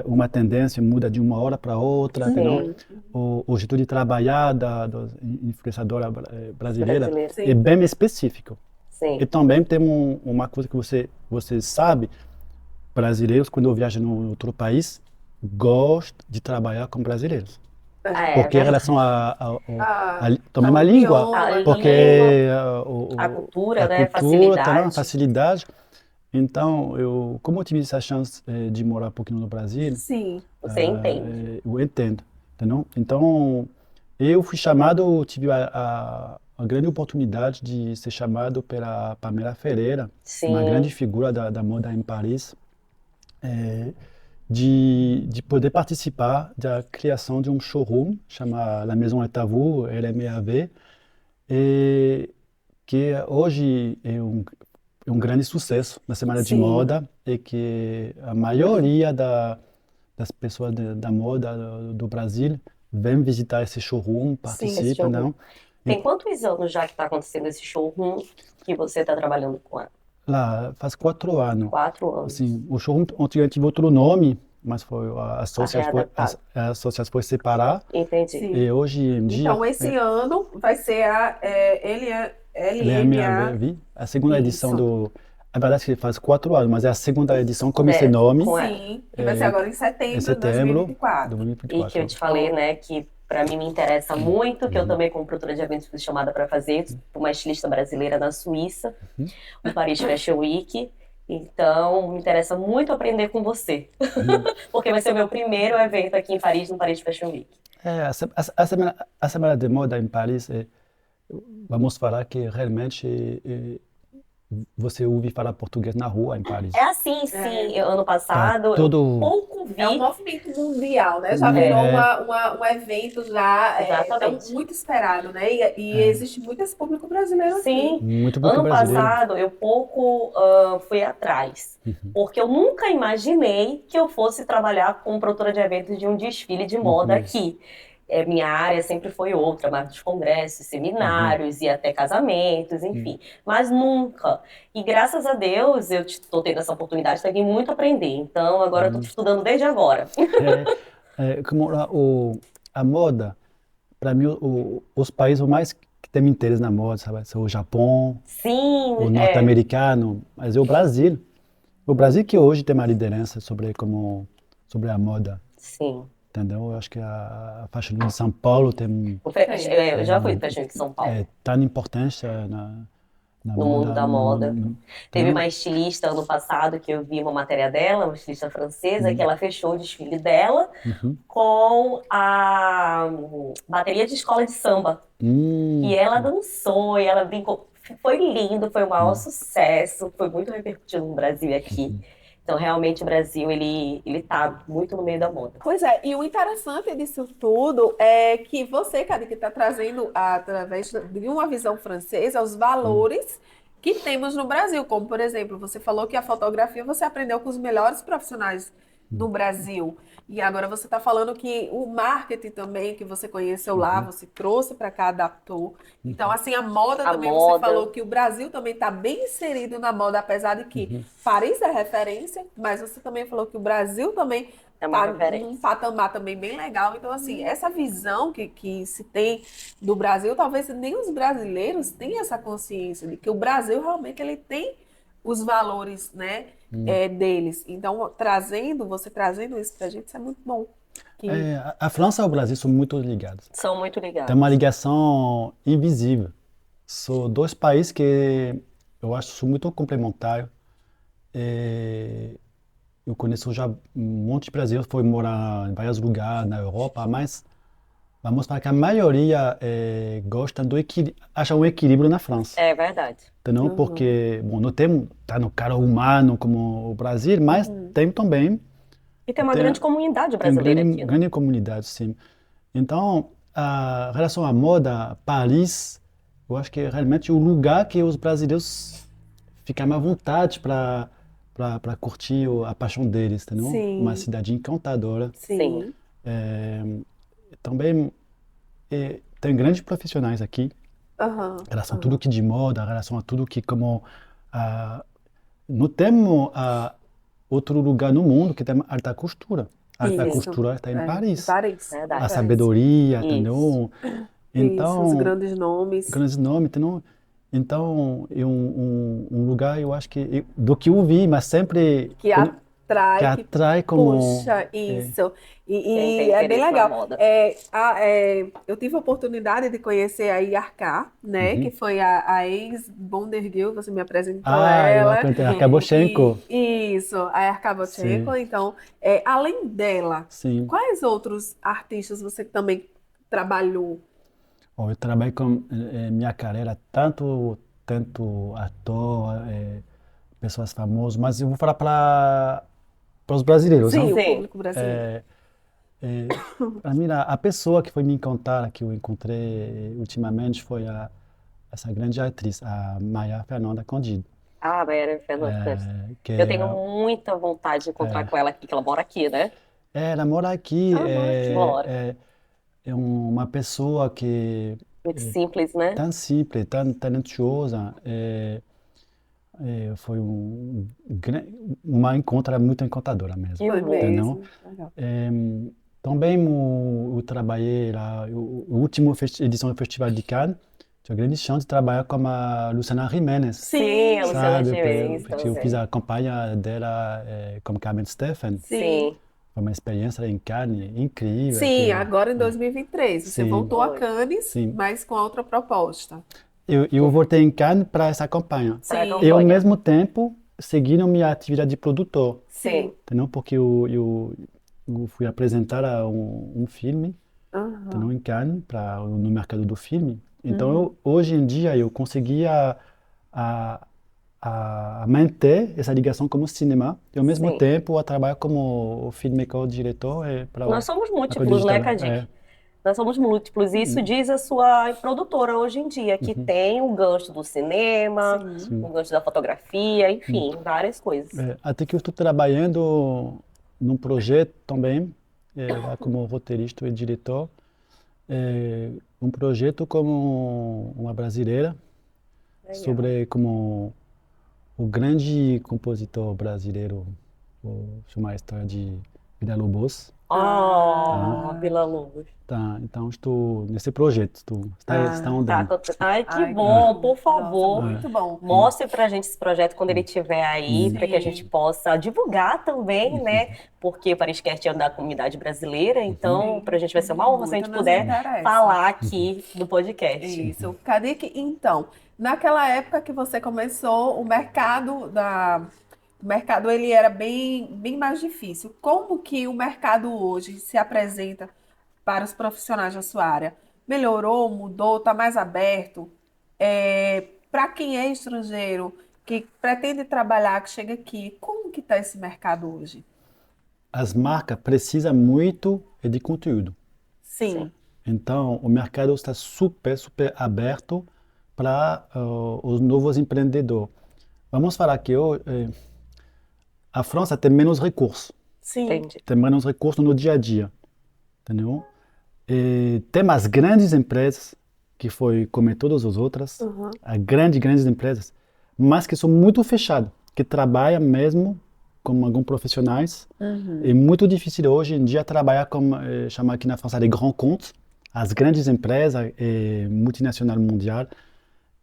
uma tendência muda de uma hora para outra, entendeu? O jeito de trabalhar da influenciadora brasileira Brasileiro. é bem específico. Sim. E também tem uma coisa que você sabe, brasileiros quando viajam em outro país gostam de trabalhar com brasileiros. Porque em relação também a língua, idioma porque a cultura, a né? cultura, tá, Facilidade. facilidade. Então, como eu tive essa chance de morar um pouquinho no Brasil, Sim. Você entende. eu entendo, entendeu? Então, eu fui chamado, tive a grande oportunidade de ser chamado pela Pamela Ferreira, uma grande Sim. figura da moda em Paris, de poder participar da criação de um showroom chamado La Maison est à vous, LMAV, e que hoje é um grande sucesso na semana de Sim. moda e que a maioria das pessoas da moda do Brasil vem visitar esse showroom, Esse participa, showroom. não? Tem quantos anos já que está acontecendo esse showroom que você está trabalhando com ela? Lá faz 4 anos. 4 anos. Assim, o showroom antigamente teve outro nome, mas a readaptado. associação foi separar Entendi. Sim. e hoje em dia Então, esse ano vai ser a LMA. LMAV, a segunda edição Isso. Na verdade, que faz 4 anos, mas é a segunda edição com esse nome, com ela. Sim, que vai ser agora em em setembro de setembro de 2024. E 2024. que eu te falei, né, que para mim me interessa muito, que eu também como produtora de eventos fui chamada para fazer, uma estilista brasileira na Suíça, no Paris Fashion Week. Então, me interessa muito aprender com você, porque vai ser o meu primeiro evento aqui em Paris, no Paris Fashion Week. A semana de moda em Paris, vamos falar que realmente você ouve falar português na rua em Paris. É assim, sim. Ano passado, Tá eu pouco vi. É um movimento mundial, né? Já virou um evento já Exatamente. muito esperado, né? E existe muito esse público brasileiro aqui. Sim. Muito pouco Ano brasileiro. passado, eu pouco fui atrás, porque eu nunca imaginei que eu fosse trabalhar como produtora de eventos de um desfile de moda aqui. Minha área sempre foi outra, marca de congressos, seminários e até casamentos, enfim. Mas nunca. E graças a Deus eu estou tendo essa oportunidade, tenho muito a aprender. Então agora eu estou estudando desde agora. Como a moda, para mim, os países mais que têm interesse na moda, sabe, são o Japão, Sim, o norte-americano, mas é o Brasil. O Brasil que hoje tem uma liderança sobre a moda. Sim. Entendeu? Eu acho que a Fashion Week de São Paulo tem Eu já fui Fashion Week de São Paulo. tanta importância no mundo da moda. Teve uma estilista ano passado que eu vi uma matéria dela, uma estilista francesa, que ela fechou o desfile dela com a bateria de escola de samba. E ela dançou, e ela brincou. Foi lindo, foi um maior sucesso, foi muito repercutido no Brasil e aqui. Então, realmente, o Brasil, ele tá muito no meio da moda. Pois é, e o interessante disso tudo é que você, Cade, que está trazendo, através de uma visão francesa, os valores que temos no Brasil. Como, por exemplo, você falou que a fotografia você aprendeu com os melhores profissionais do Brasil. E agora você está falando que o marketing também, que você conheceu lá, você trouxe para cá, adaptou. Então, assim, a moda A também, moda. você falou que o Brasil também está bem inserido na moda, apesar de que Paris é referência, mas você também falou que o Brasil também É uma está referência. num patamar também bem legal. Então, assim, essa visão que se tem do Brasil, talvez nem os brasileiros tenham essa consciência de que o Brasil realmente ele tem os valores, né, deles. Então, você trazendo isso pra gente, isso é muito bom. A França e o Brasil são muito ligados. São muito ligados. Tem uma ligação invisível. São dois países que eu acho são muito complementares. Eu conheço já um monte de brasileiros que foi morar em vários lugares na Europa, mas vamos falar que a maioria gosta acha um equilíbrio na França. É verdade. Entendeu? Porque, bom, não tem tá no cara humano como o Brasil, mas tem também. E tem uma grande comunidade Tem brasileira aqui, né? grande comunidade, sim. Então, a relação à moda, Paris, eu acho que é realmente o lugar que os brasileiros ficam mais à vontade para curtir a paixão deles, entendeu? Sim. Uma cidade encantadora. Sim. Também tem grandes profissionais aqui. Aham, Em relação a tudo que de moda, em relação a tudo que como ah, não temos outro lugar no mundo que tem alta costura. A alta Isso. costura está em Em Paris. Paris. Verdade. A Paris. sabedoria, Isso. entendeu? Isso, os Então, grandes nomes. grandes nomes, entendeu? Então, é um lugar, eu acho que, do que eu vi, mas sempre Que que atrai, que atrai como... puxa isso. Quem E tem é bem interesse na legal. moda. Eu tive a oportunidade de conhecer a Yarká, né? Que foi a ex-Bondergil, você me apresentou Ah, eu ela. aprendi a Kabochenko. Isso, a Yarká Botchenko. Sim. Então, além dela, Sim. quais outros artistas você também trabalhou? Eu trabalho com minha carreira, tanto ator, pessoas famosas, mas eu vou falar para os brasileiros, Sim, não? o Sim. público brasileiro. Para mim, a pessoa que foi me encontrar, que eu encontrei ultimamente, foi essa grande atriz, a Maia Fernanda Condido, Ah, Maria Fernandes. que Eu tenho muita vontade de encontrar com ela aqui, que ela mora aqui, né? ela mora aqui, Ela mora aqui. Mora. é uma pessoa que Muito simples, né? tão simples, tão talentosa, foi uma encontra muito encantadora mesmo. Que Foi bom. mesmo. Legal. Também eu trabalhei lá, a última edição do Festival de Cannes, tive a grande chance de trabalhar com a Luciana Gimenez, Sim, a Luciana sabe? Gimenez Porque eu também. fiz a campanha dela como Carmen Steffen, Sim. foi uma experiência em Cannes incrível. Sim, agora em 2023. Você Sim. voltou a Foi. Cannes, Sim. mas com outra proposta. Eu voltei em Cannes para essa campanha. Pra Sim. campanha. E ao mesmo tempo, seguindo minha atividade de produtor. Sim. Entendeu? Porque eu fui apresentar um filme, Aham. entendeu? Em Cannes, no mercado do filme. Então, hoje em dia, eu conseguia a manter essa ligação como cinema e, ao mesmo Sim. tempo, a trabalhar como filmmaker, diretor para Nós somos para múltiplos, né, digital. Cadic? Nós somos múltiplos. Isso diz a sua produtora hoje em dia, que tem o gancho do cinema, Sim. o gancho da fotografia, enfim, várias coisas. Até que eu estou trabalhando num projeto também, lá como roteirista e diretor, um projeto como uma brasileira, Legal. sobre como o grande compositor brasileiro, o maestro de Villa-Lobos. Oh, Vila Lobos. Tá, então estou nesse projeto, está Ah, andando. Ai, que Ai, bom, que por favor. Nossa, muito bom. Mostre pra gente esse projeto quando ele estiver aí, para que a Sim. gente possa divulgar também, né? Porque o Pariscast é da comunidade brasileira, então pra gente vai ser uma honra se a gente Muito nos puder interessa. falar aqui no podcast. Isso. Cadic, então, naquela época que você começou, o mercado ele era bem mais difícil. Como que o mercado hoje se apresenta para os profissionais da sua área? Melhorou, mudou, está mais aberto? Para quem é estrangeiro, que pretende trabalhar, que chega aqui, como que está esse mercado hoje? As marcas precisam muito de conteúdo. Sim. Então, o mercado está super aberto para os novos empreendedores. Vamos falar que a França tem menos recursos, Sim. Entendi. tem menos recursos no dia a dia, entendeu? E tem as grandes empresas, que foi como todas as outras, as grandes empresas, mas que são muito fechadas, que trabalham mesmo com alguns profissionais. É muito difícil hoje em dia trabalhar como chama aqui na França de grands comptes, as grandes empresas multinacionais mundiais,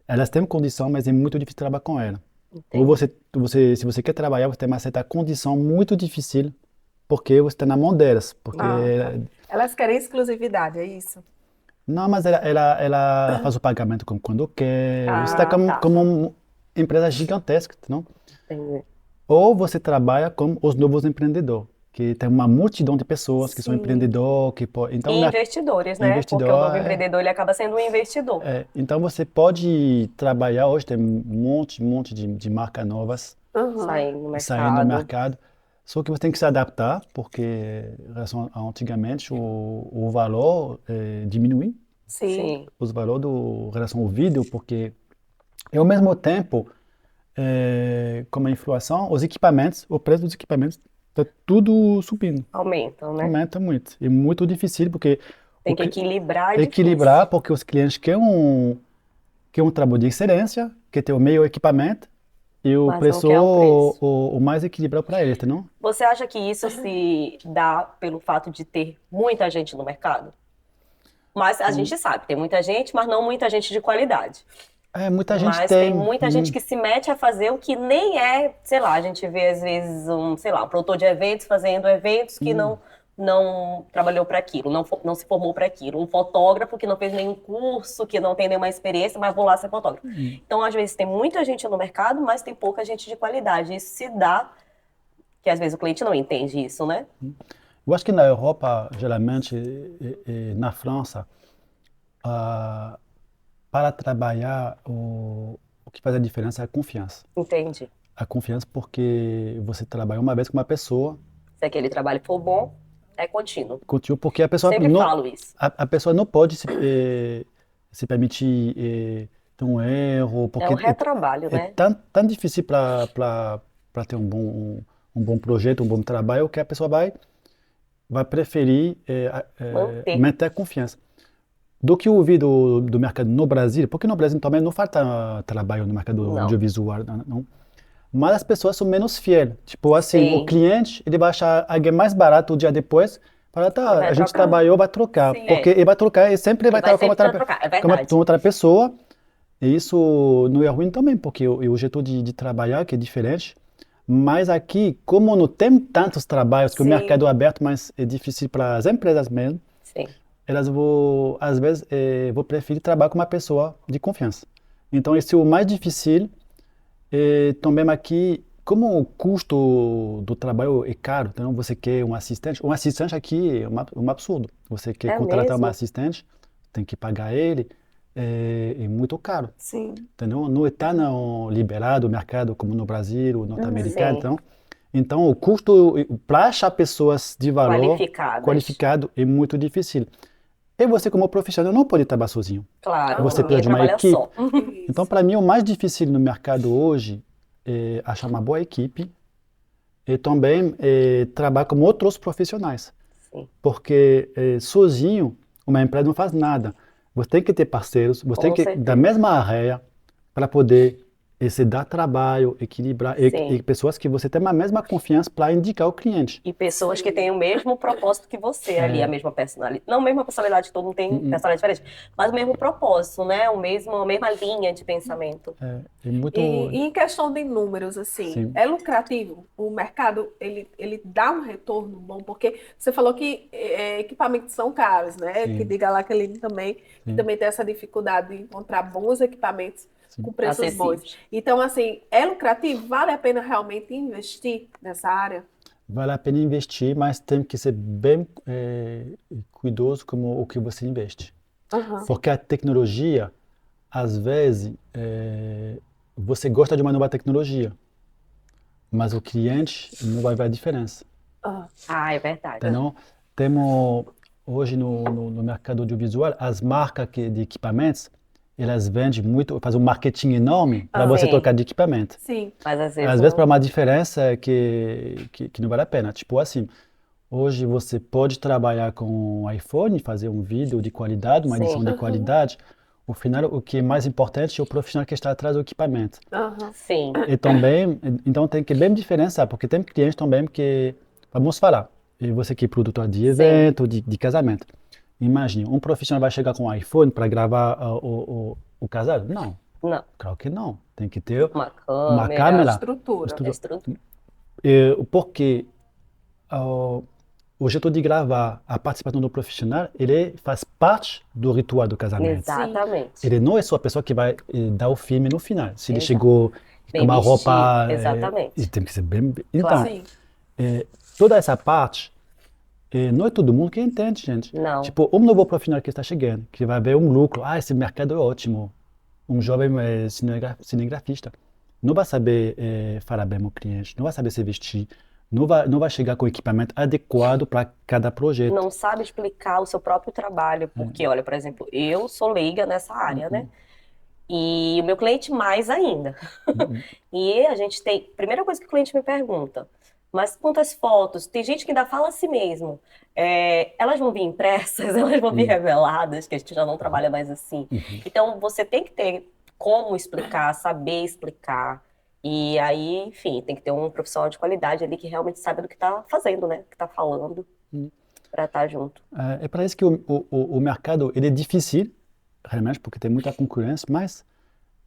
elas têm condição, mas é muito difícil trabalhar com elas. Ou se você quer trabalhar, você tem uma certa condição muito difícil, porque você está na mão delas. Porque Elas querem exclusividade, é isso? não, mas ela faz o pagamento quando quer. Você está tá. como uma empresa gigantesca, não? Entendi. Ou você trabalha com os novos empreendedores, que tem uma multidão de pessoas que são Sim. empreendedores, então E investidores, né? Porque o novo empreendedor ele acaba sendo um investidor. então você pode trabalhar hoje, tem um monte de marcas novas Saindo no mercado. Só que você tem que se adaptar, porque em relação a antigamente o valor diminui, Sim. os valores em relação ao vídeo, porque ao mesmo tempo, com a inflação, o preço dos equipamentos está tudo subindo. Aumentam, né? Aumenta muito. É muito difícil, porque Tem que equilibrar, é equilibrar, porque os clientes querem quer um trabalho de excelência, quer ter o melhor equipamento e o Mas não preço quer o preço. o mais equilibrado para eles, não? Você acha que isso se dá pelo fato de ter muita gente no mercado? Mas a gente sabe, tem muita gente, mas não muita gente de qualidade. Muita gente Mas tem tem. muita gente que se mete a fazer o que nem é, sei lá, a gente vê às vezes sei lá, um produtor de eventos fazendo eventos que não trabalhou para aquilo, não se formou para aquilo. Um fotógrafo que não fez nenhum curso, que não tem nenhuma experiência, mas vou lá ser fotógrafo. Então, às vezes, tem muita gente no mercado, mas tem pouca gente de qualidade. Isso se dá, que às vezes o cliente não entende isso, né? Eu acho que na Europa, geralmente, e na França, ah, para trabalhar, o que faz a diferença é a confiança. Entende? A confiança porque você trabalha uma vez com uma pessoa, Se aquele trabalho for bom, é contínuo. contigo, porque a pessoa Sempre não, falo isso. a pessoa não pode se permitir ter um erro, É um retrabalho, né? tão difícil para ter um bom projeto, um bom trabalho, que a pessoa vai preferir manter a confiança. Do que eu ouvi do mercado no Brasil, porque no Brasil também não falta trabalho no mercado Não. audiovisual, não. Mas as pessoas são menos fiéis. Tipo assim, Sim. o cliente, ele vai achar alguém mais barato o dia depois, fala, tá, Vai a gente trocar. trabalhou, vai trocar. Sim, porque ele vai trocar e sempre vai Vai estar sempre trocar, é verdade. com outra pessoa. E isso não é ruim também, porque o jeito de trabalhar que é diferente. Mas aqui, como não tem tantos trabalhos, que o Sim. mercado é aberto, mas é difícil para as empresas mesmo, Sim. elas vão, às vezes, vão preferir trabalhar com uma pessoa de confiança. Então, esse é o mais difícil. E também aqui, como o custo do trabalho é caro, então você quer um assistente aqui é um absurdo. Você quer É contratar mesmo? um assistente, tem que pagar ele, é muito caro. Sim. Entendeu? Não é tão liberado o mercado como no Brasil, no norte-americano. Sim. Então, o custo para achar pessoas de valor Qualificadas. qualificado é muito difícil. E você, como profissional, não pode trabalhar sozinho. Claro, Você ninguém precisa de uma trabalha equipe. só. Então, para mim, o mais difícil no mercado hoje é achar uma boa equipe e também trabalhar com outros profissionais. Sim. Porque sozinho, uma empresa não faz nada. Você tem que ter parceiros, você tem Com que certeza. da mesma área para poder se dar trabalho, equilibrar, Sim. e pessoas que você tem a mesma confiança para indicar o cliente. E pessoas que têm o mesmo propósito que você ali, a mesma personalidade. Não a mesma personalidade, todo mundo tem personalidade diferente, mas o mesmo propósito, né? A mesma linha de pensamento. É muito... E em questão de números, assim, Sim. é lucrativo? O mercado, ele dá um retorno bom? Porque você falou que equipamentos são caros, né? Sim. Que diga lá que ele também, que Sim. também tem essa dificuldade de encontrar bons equipamentos com preços Acessíveis. bons. Então, assim, é lucrativo? Vale a pena realmente investir nessa área? Vale a pena investir, mas tem que ser bem cuidadoso com o que você investe. Aham. Porque a tecnologia, às vezes, você gosta de uma nova tecnologia, mas o cliente não vai ver a diferença. Ah, Ah, é verdade. Entendeu? Temos, hoje no mercado audiovisual, as marcas de equipamentos, elas vendem muito, fazem um marketing enorme para você Sim. trocar de equipamento. sim. Mas às vezes, Às vezes, não. para uma diferença que não vale a pena. Tipo assim, hoje você pode trabalhar com um iPhone, fazer um vídeo de qualidade, uma Sim. edição de qualidade. No final, o que é mais importante é o profissional que está atrás do equipamento. Aham. Sim. E também, então tem que bem diferenciar, porque tem clientes também que, vamos falar, e você que é produtor de evento, de casamento. Imagine, um profissional vai chegar com um iPhone para gravar o casal? Não, Não. claro que não. Tem que ter Uma uma câmera. câmera. Estrutura. Estrutura. Porque o jeito de gravar, a participação do profissional, ele faz parte do ritual do casamento. Exatamente. Ele não é só a pessoa que vai dar o filme no final. Se ele Exato. chegou com Bem uma roupa... vestido, exatamente. ele tem que ser bem... Então, Claro. Sim. toda essa parte, não é todo mundo que entende, gente. Não. Tipo, um novo profissional que está chegando, que vai ver um lucro, esse mercado é ótimo. Um jovem cinegrafista não vai saber falar bem ao cliente, não vai saber se vestir, não vai chegar com o equipamento adequado para cada projeto. Não sabe explicar o seu próprio trabalho, porque, olha, por exemplo, eu sou leiga nessa área, né? E o meu cliente mais ainda. E a gente tem... Primeira coisa que o cliente me pergunta, mas quantas fotos? Tem gente que ainda fala assim mesmo. Elas vão vir impressas, elas vão vir reveladas, que a gente já não trabalha mais assim. Então, você tem que ter como explicar, saber explicar. E aí, enfim, tem que ter um profissional de qualidade ali que realmente sabe do que está fazendo, né? Que está falando, para estar junto. É para isso que o mercado ele é difícil, realmente, porque tem muita concorrência, mas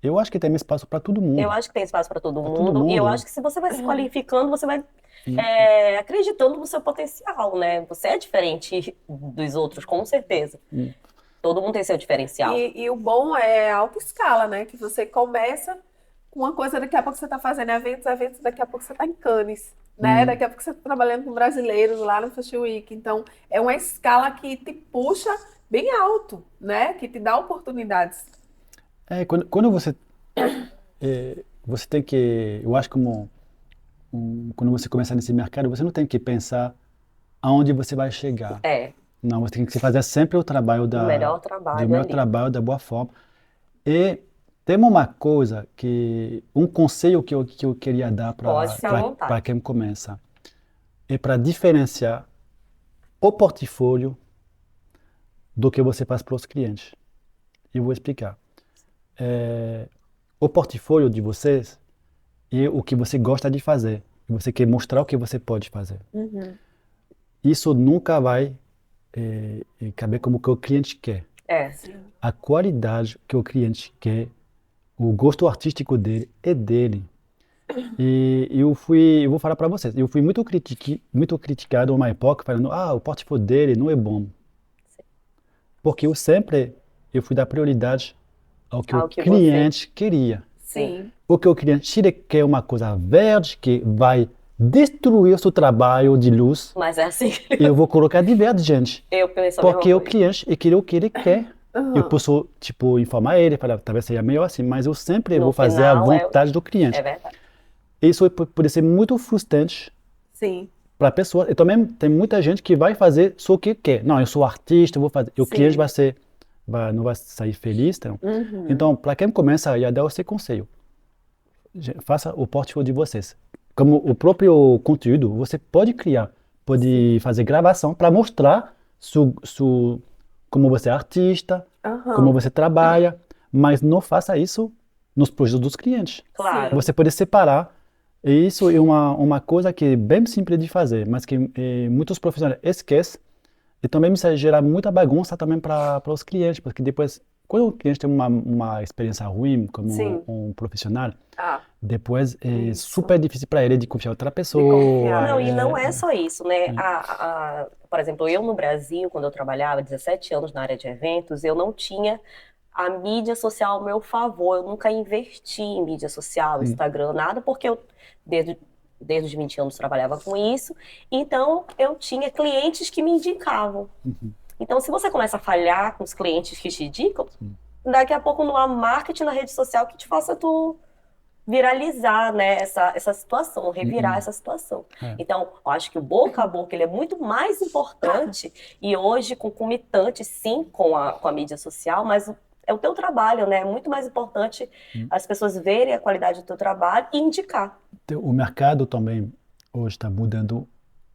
eu acho que tem espaço para todo Eu mundo. acho que tem espaço para todo Para todo mundo, e eu acho mundo. que se você vai se qualificando, você vai Hum. acreditando no seu potencial, né? Você é diferente dos outros, com certeza. Todo mundo tem seu diferencial. E o bom é a alta escala, né? Que você começa com uma coisa, daqui a pouco você está fazendo eventos, daqui a pouco você está em Cannes, né? Daqui a pouco você está trabalhando com brasileiros lá no Fashion Week. Então, é uma escala que te puxa bem alto, né? Que te dá oportunidades. Quando você tem que, eu acho quando você começar nesse mercado, você não tem que pensar aonde você vai chegar. É, Não, você tem que fazer sempre o trabalho o melhor do trabalho melhor ali. trabalho, da boa forma. E tem uma coisa um conselho que eu queria dar Pode ficar à vontade. para quem começa, é para diferenciar o portfólio do que você faz para os clientes. E eu vou explicar. O portfólio de vocês é o que você gosta de fazer. E você quer mostrar o que você pode fazer. Isso nunca vai caber como que o cliente quer. É, A qualidade que o cliente quer, o gosto artístico dele é dele. E eu vou falar para vocês, eu fui muito criticado uma época falando, o portfólio dele não é bom. Porque eu fui dar prioridade ao que o ao que você. cliente queria. Sim. O que o cliente, se ele quer uma coisa verde que vai destruir o seu trabalho de luz, Mas é assim. eu vou colocar de verde, gente. Eu penso a mesma Porque o coisa. cliente quer o que ele quer. Eu Aham. posso, tipo, informar ele, falar, talvez seja melhor assim, mas eu sempre No vou fazer a final, vontade do cliente. É verdade. Isso pode ser muito frustrante Sim. para a pessoa. E também tem muita gente que vai fazer só o que quer. Não, eu sou artista, eu vou fazer. E o Sim. cliente não vai sair feliz. Então, então para quem começa, eu ia dar esse conselho. Faça o portfólio de vocês. Como o próprio conteúdo, você pode criar, pode fazer gravação para mostrar como você é artista, Aham. como você trabalha, mas não faça isso nos projetos dos clientes. Claro. Você pode separar, e isso é uma coisa que é bem simples de fazer, mas que muitos profissionais esquecem, e também isso gera muita bagunça também para os clientes, porque depois, quando o cliente tem uma experiência ruim como Sim. um profissional, Ah, depois é Isso. super difícil para ele de confiar em outra pessoa. confiar. Não, e não é só isso, né? Por exemplo, eu no Brasil, quando eu trabalhava 17 anos na área de eventos, eu não tinha a mídia social ao meu favor. Eu nunca investi em mídia social, Instagram, nada, porque eu, desde os 20 anos, trabalhava com isso. Então, eu tinha clientes que me indicavam. Então, se você começa a falhar com os clientes que te indicam, daqui a pouco não há marketing na rede social que te faça tu viralizar, né, essa situação, revirar essa situação. Então, eu acho que o boca a boca ele é muito mais importante e hoje concomitante, sim, com a mídia social, mas é o teu trabalho, né? É muito mais importante as pessoas verem a qualidade do teu trabalho e indicar. Então, o mercado também hoje está mudando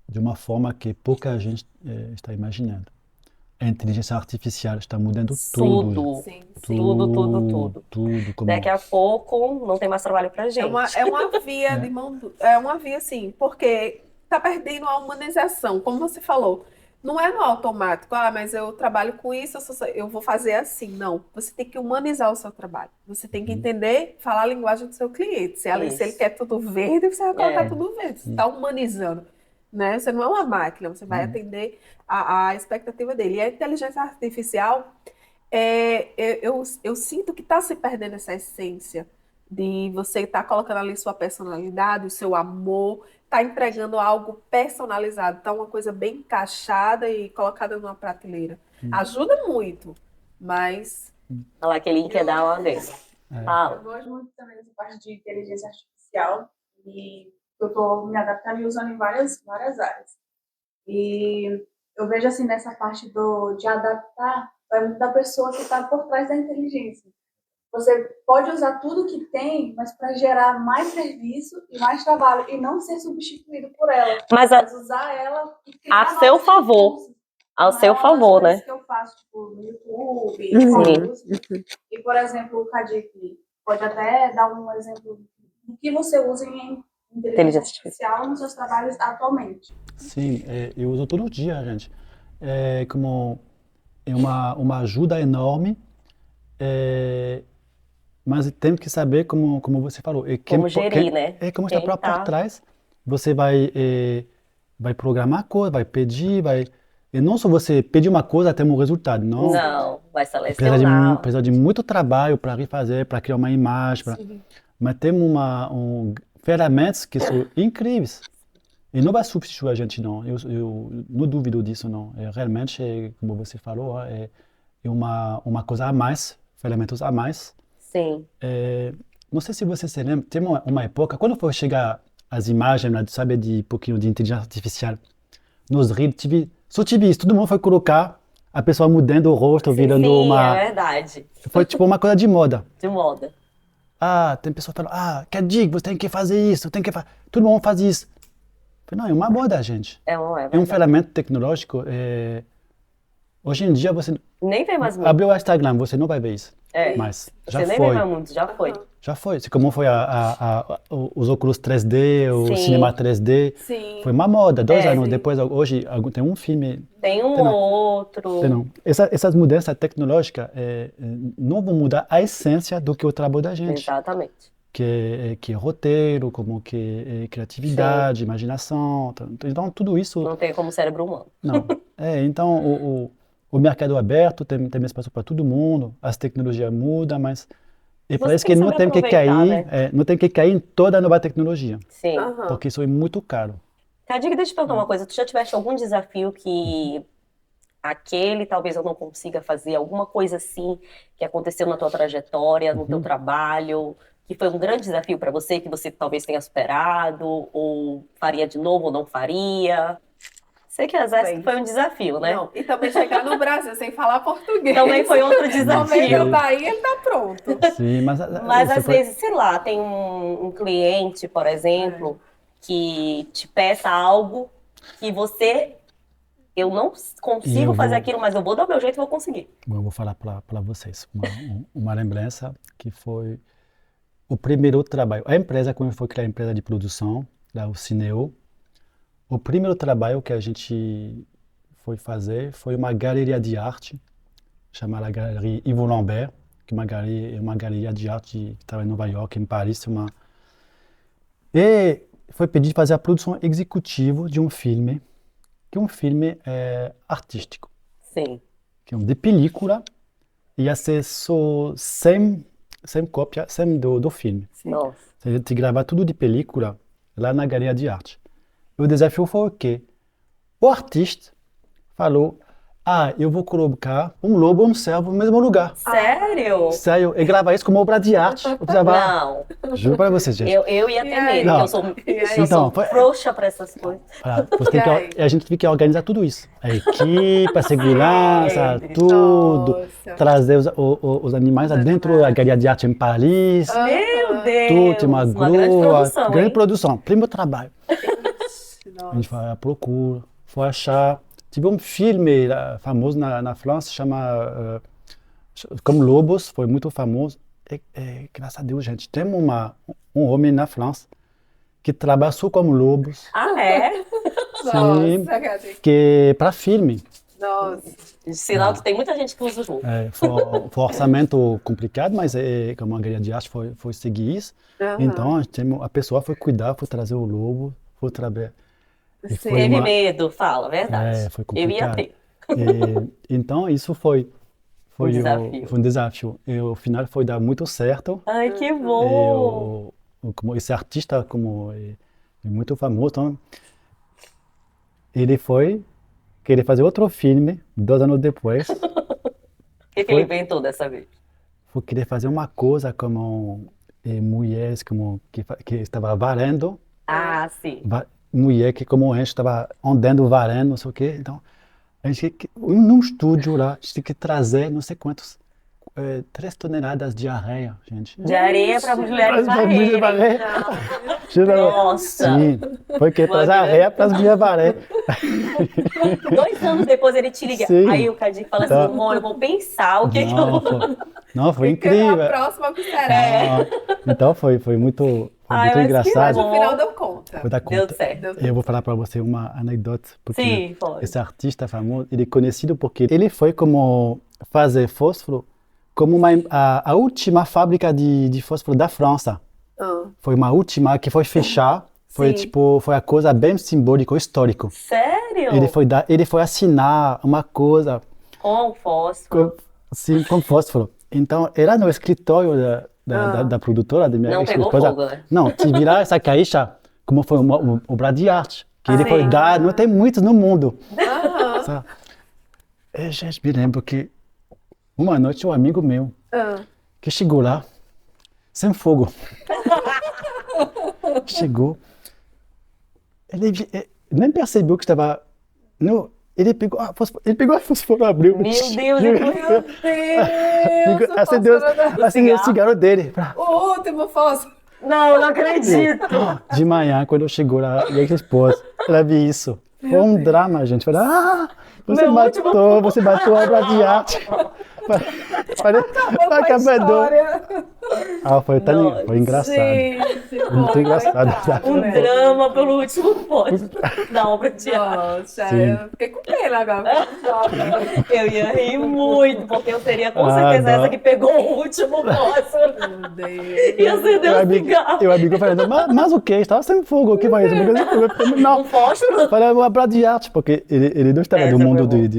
de uma forma que pouca gente está imaginando. A inteligência artificial está mudando tudo. Tudo. sim, sim. Tudo. Tudo. Daqui a pouco não tem mais trabalho pra gente. É uma via de mão, é uma via assim, porque tá perdendo a humanização, como você falou. Não é no automático, mas eu trabalho com isso, eu vou fazer assim. Não, você tem que humanizar o seu trabalho. Você tem que entender, falar a linguagem do seu cliente. Se ele Isso. quer tudo verde, você vai colocar É. tudo verde. Você está humanizando, né? Você não é uma máquina, você vai atender a expectativa dele. E a inteligência artificial, eu sinto que está se perdendo essa essência de você estar colocando ali sua personalidade, o seu amor, tá entregando algo personalizado, tá uma coisa bem encaixada e colocada numa prateleira. Ajuda muito, mas Olha lá, aquele link é da uma vez. Eu gosto muito também dessa parte de inteligência artificial e eu estou me adaptando e usando em várias áreas. E eu vejo assim nessa parte de adaptar, vai muito da pessoa que está por trás da inteligência. Você pode usar tudo que tem, mas para gerar mais serviço e mais trabalho e não ser substituído por ela. Mas Usar ela e criar a seu novos favor. recursos. Ao Não é seu uma das favor, coisas né? que eu faço tipo, no YouTube, Sim. e por exemplo, o Cadic, pode até dar um exemplo do que você usa em inteligência artificial nos seus trabalhos atualmente. Sim, eu uso todo dia, gente. É uma ajuda enorme, mas tem que saber, como você falou, Como gerir, né? como está por trás. Você vai programar a coisa, vai pedir, e não só você pedir uma coisa até um resultado, não. Não, vai selecionar. Precisa de muito trabalho para refazer, para criar uma imagem, mas temos ferramentas que são incríveis. E não vai substituir a gente, não. Eu não duvido disso, não. Realmente, como você falou, é uma coisa a mais, ferramentas a mais. Sim. Não sei se você se lembra, tem uma época, quando foi chegar as imagens, sabe, de pouquinho de inteligência artificial, nos reels, só tive isso, todo mundo foi colocar a pessoa mudando o rosto, virando uma... Sim, é verdade. Foi tipo uma coisa de moda. De moda. Tem pessoas falando, quer dizer, você tem que fazer isso, todo mundo faz isso. Não, é uma moda, gente. É um ferramenta tecnológico. Hoje em dia, você nem vê mais muito. Abriu o Instagram, você não vai ver isso. Mas já você foi. nem vê mais muito, já foi. Já foi. Como foi os óculos 3D, o cinema 3D. Sim. Foi uma moda. 2 anos depois, hoje, tem um filme. Tem outro. Essas mudanças tecnológicas não vão mudar a essência do que é o trabalho da gente. Exatamente. Que é roteiro, como que é criatividade, imaginação. Então, tudo isso... Não tem como cérebro humano. Não. Então, o mercado aberto tem espaço para todo mundo, as tecnologias mudam, mas parece que não tem que cair, né? Não tem que cair em toda a nova tecnologia. Sim. Porque isso é muito caro. Cadiga, deixa eu te perguntar uma coisa. Tu já tiveste algum desafio que talvez eu não consiga fazer, alguma coisa assim que aconteceu na tua trajetória, no teu trabalho, que foi um grande desafio para você, que você talvez tenha superado, ou faria de novo ou não faria? Sei que às vezes foi um desafio, né? Não, e também chegar no Brasil sem falar português. Também foi outro desafio. Também meu Bahia, ele tá pronto. Sim, mas às vezes, sei lá, tem um cliente, por exemplo, que te peça algo que eu não consigo fazer aquilo, mas eu vou dar o meu jeito e vou conseguir. Eu vou falar para vocês uma lembrança que foi o primeiro trabalho. A empresa, quando foi criar a empresa de produção, lá o Cineo, o primeiro trabalho que a gente foi fazer foi uma galeria de arte, chamada Galeria Yves Lambert, que é uma galeria de arte que estava em Nova York, em Paris. E foi pedido fazer a produção executiva de um filme, que é um filme artístico. Sim. Que é de película, ia ser só 100 cópias do filme. Nossa. A gente gravar tudo de película lá na galeria de arte. O desafio foi o quê? O artista falou, eu vou colocar um lobo e um cervo no mesmo lugar. Sério? Sério, e gravar isso como obra de arte. Não. Juro para vocês, gente. Eu ia ter medo, porque eu sou frouxa para essas coisas. A gente tem que organizar tudo isso. A equipe, a segurança, tudo. Trazer os animais dentro da galeria de arte em Paris. Meu Deus! Tudo, uma grua. Grande produção. Primeiro trabalho. A gente foi à procura, foi achar. Tive um filme famoso na França, chama Como Lobos, foi muito famoso. Graças a Deus, gente, tem um homem na França que trabalha só como lobos. É? Sim, Nossa, que é para filme. Nossa. Sinal que tem muita gente que usa o jogo. Foi um orçamento complicado, mas como a galeria de arte foi seguir isso. Então a pessoa foi cuidar, foi trazer o lobo, foi trabalhar. Teve medo, fala, verdade. Foi complicado. Eu ia ter. Então isso foi um desafio. E o final foi dar muito certo. Ai, que bom! Como esse artista é muito famoso, então, ele foi querer fazer outro filme 2 anos depois. O que ele inventou dessa vez? Foi querer fazer uma coisa como mulheres que estavam varando. Sim. Mulher que como a gente estava andando, varando, não sei o quê. Então, a gente, num estúdio lá, a gente tem que trazer não sei quantos, 3 toneladas de areia, gente. De areia para mulheres varrerem. Nossa! Sim, foi que trazer areia para as mulheres varrerem. 2 anos depois ele te liga. Sim. Aí o Cadiga fala assim, amor, eu vou pensar o que eu vou... Não, foi Fica incrível. na próxima que será. Ah, então foi muito Ai, mas que Mas engraçado. no final deu conta. Vou dar Deu conta. certo. Deu Eu vou falar para você uma anedota, porque Sim, pode. esse artista famoso, ele é conhecido porque ele foi como fazer fósforo como a última fábrica de fósforo da França. Ah, Foi uma última que foi fechar, foi Sim. tipo, foi a coisa bem simbólica, histórico. Sério? Ele foi assinar uma coisa Com fósforo. com fósforo. Então, era no escritório da produtora, da minha Não pegou esposa. fogo, né? Não, te virar essa caixa, como foi uma obra de arte, que ele foi sim. dar, não tem muitos no mundo. aham, Sabe? E, gente, me lembro que uma noite um amigo meu, ah. que chegou lá, sem fogo. Chegou, nem percebeu que estava... Não, ele pegou a fósforo, abriu. Meu Deus, Meu Deus, Acendeu, o fósforo da- acendeu o cigarro dele. O último fósforo. Não, não acredito. De manhã, quando eu chegou lá, e a esposa, ela viu isso. Foi um drama, gente. Falei, Meu último você matou a obra de arte. Falei, Acabou a acabou. história. Foi engraçado. Gente, Muito pô, engraçado. coitado, Um né? drama pelo último poste da obra de arte. Nossa, Sim. eu fiquei com pena agora. Eu ia rir muito, porque eu seria com Ah, certeza não. essa que pegou o último fósforo Meu Deus. e acendeu o cigarro. E o amigo falando, mas o quê? Estava sem fogo, o que vai isso? Um Não, fósforo? falei, uma obra de arte, porque ele não estava do Essa mundo foi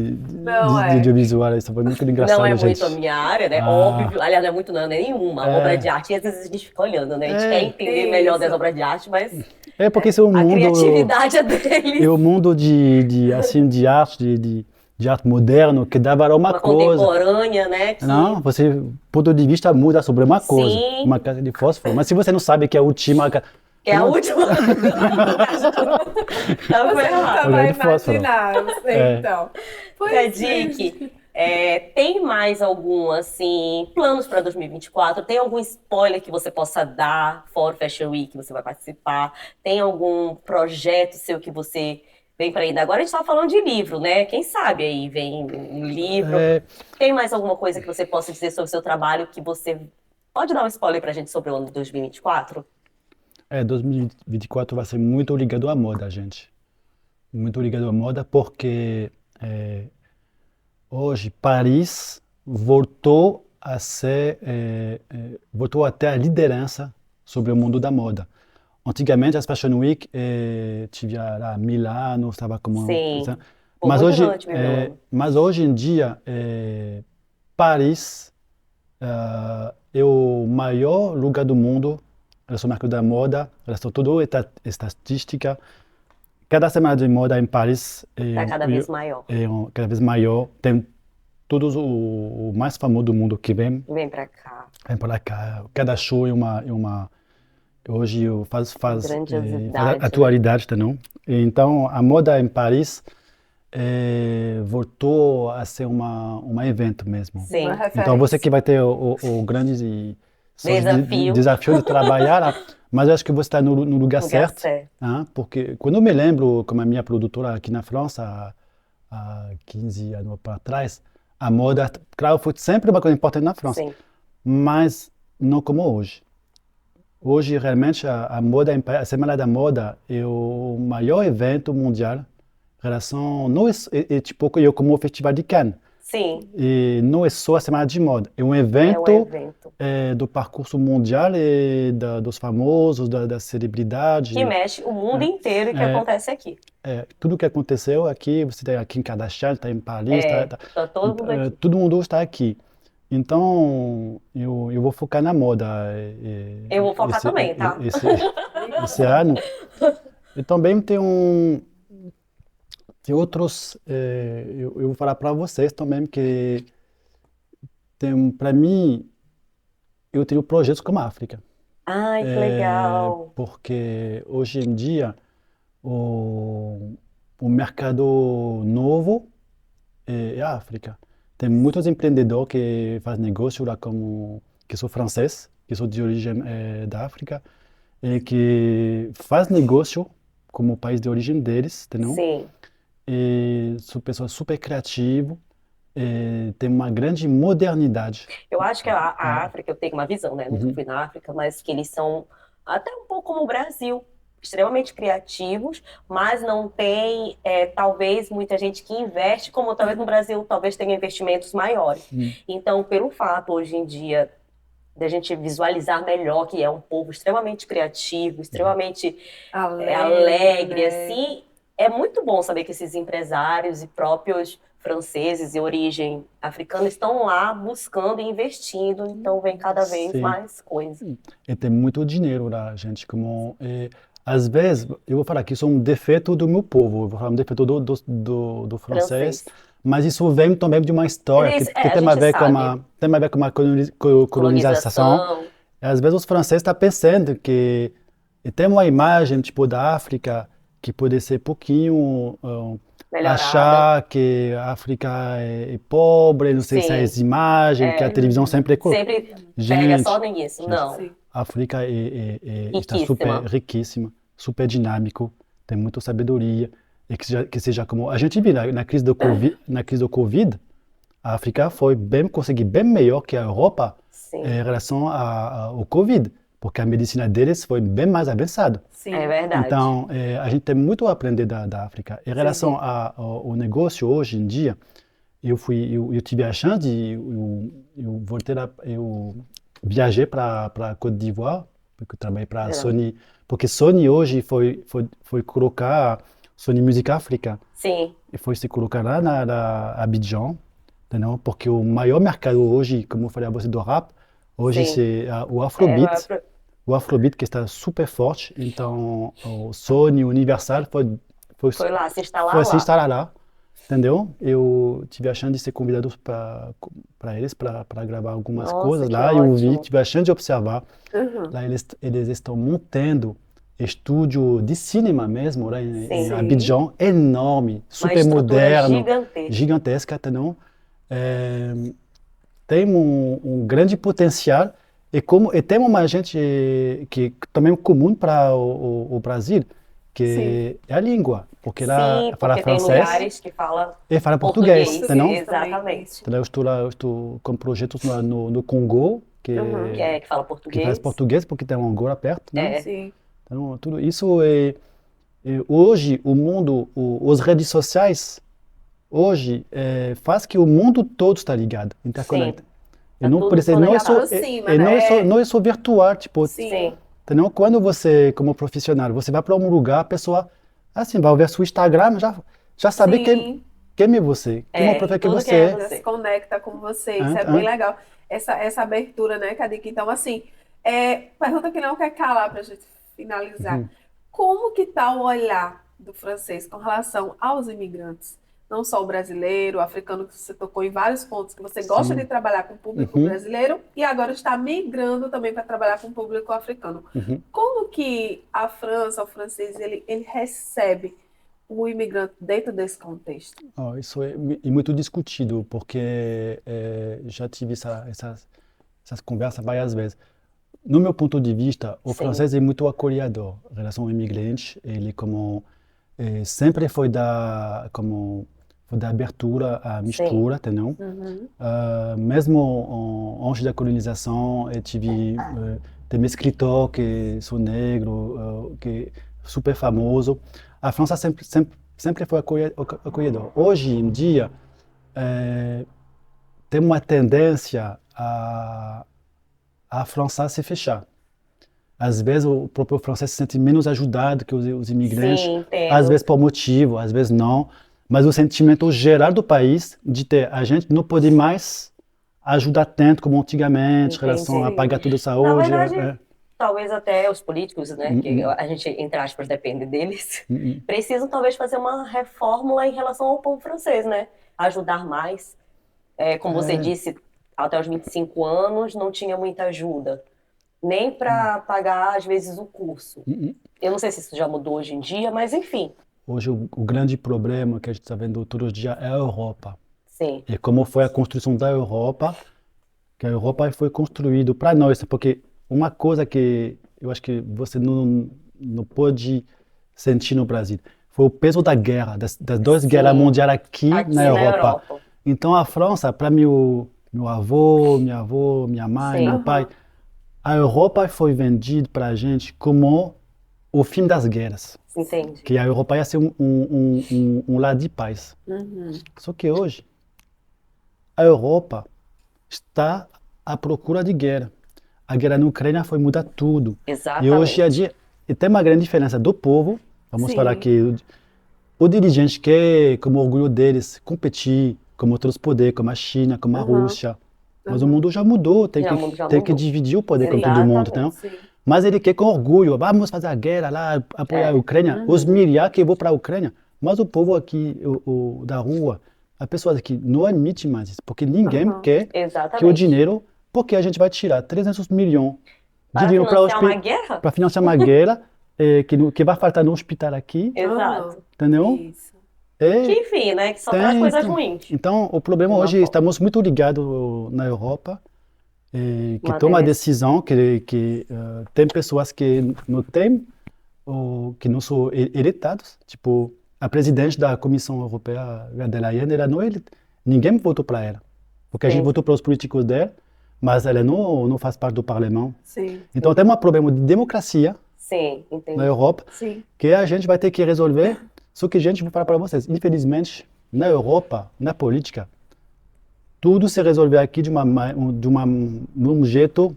Não, de audiovisual, isso foi muito engraçado, Não é gente. muito a minha área, né? Ah. Óbvio. Aliás, não é muito, não é nenhuma É. obra de arte. E às vezes a gente fica olhando, né? A gente É. quer entender melhor Isso. das obras de arte, mas É porque esse é o a mundo... criatividade é deles. É o mundo de arte, de arte moderno, que dá valor a uma Uma coisa. contemporânea, né? Que... Não, você, ponto de vista muda sobre uma coisa, Sim. uma casa de fósforo. Mas se você não sabe que é a última... Que é a última. Tá Você errado. nunca vai Olhando fósforo. imaginar, eu sei, É. então. Pois Cadique, tem mais algum, assim, planos para 2024? Tem algum spoiler que você possa dar fora o Fashion Week que você vai participar? Tem algum projeto seu que você vem para ainda? Agora a gente estava falando de livro, né? Quem sabe aí vem um livro. É, Tem mais alguma coisa que você possa dizer sobre o seu trabalho que você pode dar um spoiler para a gente sobre o ano de 2024? 2024 vai ser muito ligado à moda, gente. Muito ligado à moda porque hoje Paris voltou voltou a ter a liderança sobre o mundo da moda. Antigamente, as Fashion Week tinha lá Milano, estava como... Sim. Pô, Mas muito hoje, antes, meu irmão. mas hoje em dia, Paris é o maior lugar do mundo, elas são marcas da moda, elas são tudo estatística. Cada semana de moda em Paris Tá cada vez maior. cada vez maior. Tem todos o mais famoso do mundo que vem Vem pra cá. para cá. Cada show é uma hoje faz Grandiosidade, faz atualidade, tá, não? Então a moda em Paris voltou a ser um evento mesmo. Sim. Uma referência. Então você que vai ter o grande Desafio. desafio de trabalhar lá, mas eu acho que você está no lugar certo, porque quando eu me lembro, como a minha produtora aqui na França, há 15 anos para trás, a moda, claro, foi sempre uma coisa importante na França, Sim. mas não como hoje. Hoje, realmente, a Semana da Moda é o maior evento mundial em relação, não é tipo como o Festival de Cannes. Sim. E não é só a Semana de Moda, é um É um evento evento do percurso mundial e dos famosos, das celebridades. que mexe o mundo inteiro e que acontece aqui. Tudo que aconteceu aqui, você está aqui em Kardashian, está em Paris, Tá todo mundo aqui. todo mundo está aqui. Então, eu vou focar na moda. Eu vou focar também, tá? Esse ano. E também tem outros, eu vou falar para vocês também que para mim, eu tenho projetos como a África. Ai, que legal. Porque hoje em dia o mercado novo é a África. Tem muitos empreendedores que fazem negócio lá que são franceses, que são de origem da África, e que fazem negócio como o país de origem deles, entendeu? Sim. E são pessoas super criativas tem uma grande modernidade. Eu acho que a África, eu tenho uma visão, né? Nunca fui na África, mas que eles são até um pouco como o Brasil, extremamente criativos, mas não tem, talvez, muita gente que investe, como talvez no Brasil, talvez tenha investimentos maiores. Então, pelo fato, hoje em dia, da gente visualizar melhor que é um povo extremamente criativo, extremamente alegre, né? assim, é muito bom saber que esses empresários e próprios franceses de origem africana estão lá buscando e investindo, então vem cada vez Sim. mais coisa. E tem muito dinheiro lá, gente. Às vezes, eu vou falar que isso é um defeito do meu povo, eu vou falar um defeito do francês, mas isso vem também de uma história Eles- que a tem a gente ver com sabe. tem a ver com uma colonização. E às vezes os franceses estão pensando que tem uma imagem tipo da África que pode ser pouquinho Melhorada. achar que a África é pobre, não sei se é Sim. essa imagem que a televisão sempre Sempre pega Gente, só nisso, não. Sim. a África está Riquíssima. super riquíssima, super dinâmico, tem muita sabedoria e que seja como a gente viu na crise do Covid, a África conseguiu bem melhor que a Europa Sim. em relação ao Covid, porque a medicina deles foi bem mais avançada. Sim. É verdade. Então, a gente tem muito a aprender da África. Em relação ao negócio hoje em dia, eu tive a chance eu viajei para Côte d'Ivoire, porque eu trabalhei para a Sony, porque Sony hoje foi colocar Sony Music Africa Sim. e foi se colocar lá na Abidjan, entendeu? Porque o maior mercado hoje, como eu falei a você do rap, hoje Sim. c'est o Afrobeat. O Afrobeat que está super forte, então o Sony, o Universal Foi lá se instalar foi lá. se instalar lá, entendeu? Eu tive a chance de ser convidado para eles, para gravar algumas Nossa, coisas que lá, eu ótimo. tive a chance de observar. Uhum. Lá eles estão montando estúdio de cinema mesmo, lá em Sim. Abidjan, enorme, Uma super estrutura moderno, gigantesca. gigantesca, entendeu? Tem um grande potencial e tem uma gente que também é comum para o Brasil, que é a língua, porque lá Sim, fala porque tem francês lugares que falam e fala português, português. entendeu? Exatamente. Então, eu estou com projetos no Congo Que fala que português. faz português, porque tem um Angola perto, né? Sim. Então, tudo isso hoje o mundo, as redes sociais hoje faz que o mundo todo está ligado, interconectado. Tá E não tudo precisa, não é só, aproxima, e né? não é só virtual, tipo, Sim. entendeu? Quando você, como profissional, você vai para um lugar, a pessoa, assim, vai ver seu Instagram, já sabe Sim. quem é você, quem é o professor que tudo você que é é. Já se conecta com você, isso Ah, é ah. bem legal. Essa abertura, né, Cadique? Então, assim, pergunta que não quer calar para a gente finalizar. Como que está o olhar do francês com relação aos imigrantes? Não só o brasileiro, o africano, que você tocou em vários pontos, que você gosta de trabalhar com o público brasileiro e agora está migrando também para trabalhar com o público africano. Como que a França, o francês, ele recebe o imigrante dentro desse contexto? Isso é muito discutido, porque já tive essas conversas várias vezes. No meu ponto de vista, o Sim. francês é muito acolhedor em relação ao imigrante. Ele sempre foi da abertura à mistura, entendeu? Mesmo antes da colonização, eu tive tem um escritor que sou negro, que é super famoso. A França sempre foi acolhedor. Hoje em dia, tem uma tendência a França se fechar. Às vezes o próprio francês se sente menos ajudado que os imigrantes, Sim, entendo. às vezes por motivo, às vezes não, mas o sentimento geral do país de ter a gente não pode mais ajudar tanto como antigamente, em relação a pagar toda a saúde. Na verdade, talvez até os políticos, né, que a gente, entre aspas, depende deles, precisam talvez fazer uma reformula em relação ao povo francês, né? Ajudar mais. Como você disse, até os 25 anos não tinha muita ajuda. Nem para pagar, às vezes, o curso. Eu não sei se isso já mudou hoje em dia, mas enfim. Hoje o grande problema que a gente está vendo todos os dias é a Europa. Sim. E como foi a construção da Europa, que a Europa foi construída para nós, porque uma coisa que eu acho que você não pode sentir no Brasil foi o peso da guerra, das duas guerras mundiais aqui na Europa. Então a França, para meu avô, minha mãe, Sim. meu pai, a Europa foi vendida para a gente como o fim das guerras, Entende? que a Europa ia ser um lar de paz. Uhum. Só que hoje a Europa está à procura de guerra. A guerra na Ucrânia foi mudar tudo. E hoje em Exatamente. dia e tem uma grande diferença do povo. Vamos Sim. falar que o dirigente quer, como orgulho deles, competir com outros poderes, como a China, como a Aham. Rússia. Mas o Aham. mundo já mudou, Já o mundo já tem que mudou. dividir o poder com todo Exatamente. mundo, entendeu? Sim. Mas ele quer com orgulho, vamos fazer a guerra lá, apoiar É. a Ucrânia, os milhares que vão para a Ucrânia. Mas o povo aqui, da rua, a pessoa aqui não admite mais isso, porque ninguém Aham. quer que o Exatamente. dinheiro, porque a gente vai tirar 300 milhões de Para dinheiro financiar uma guerra? para financiar uma guerra que vai faltar no hospital aqui, Exato. entendeu? Isso. Que enfim, né? Que só traz coisas ruins. Então, o problema De uma hoje, forma. estamos muito ligados na Europa, que Uma toma a tendência. decisão, que tem pessoas que não têm, ou que não são eletados, tipo, a presidente da Comissão Europeia, von der Leyen, ela não é ninguém votou para ela, porque a gente Sim. votou para os políticos dela, mas ela não faz parte do parlamento. Sim. Então, tem um problema de democracia Sim, entendi. na Europa, Sim. que a gente vai ter que resolver. Só que, gente, vou falar para vocês, infelizmente, na Europa, na política, tudo se resolve aqui de um jeito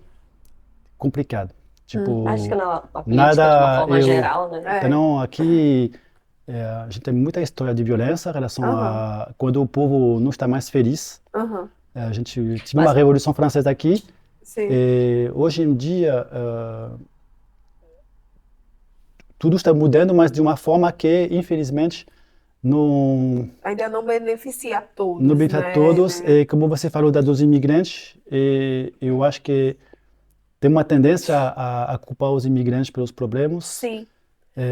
complicado. Tipo, Acho que na política, de nada, uma forma geral, né? É. então aqui a gente tem muita história de violência em relação a quando o povo não está mais feliz. Aham. A gente tive uma Revolução Francesa aqui. Sim. E hoje em dia tudo está mudando, mas de uma forma que, infelizmente, não Ainda não beneficia a todos, não beneficia né? a todos. E como você falou dos imigrantes, eu acho que tem uma tendência a culpar os imigrantes pelos problemas. Sim.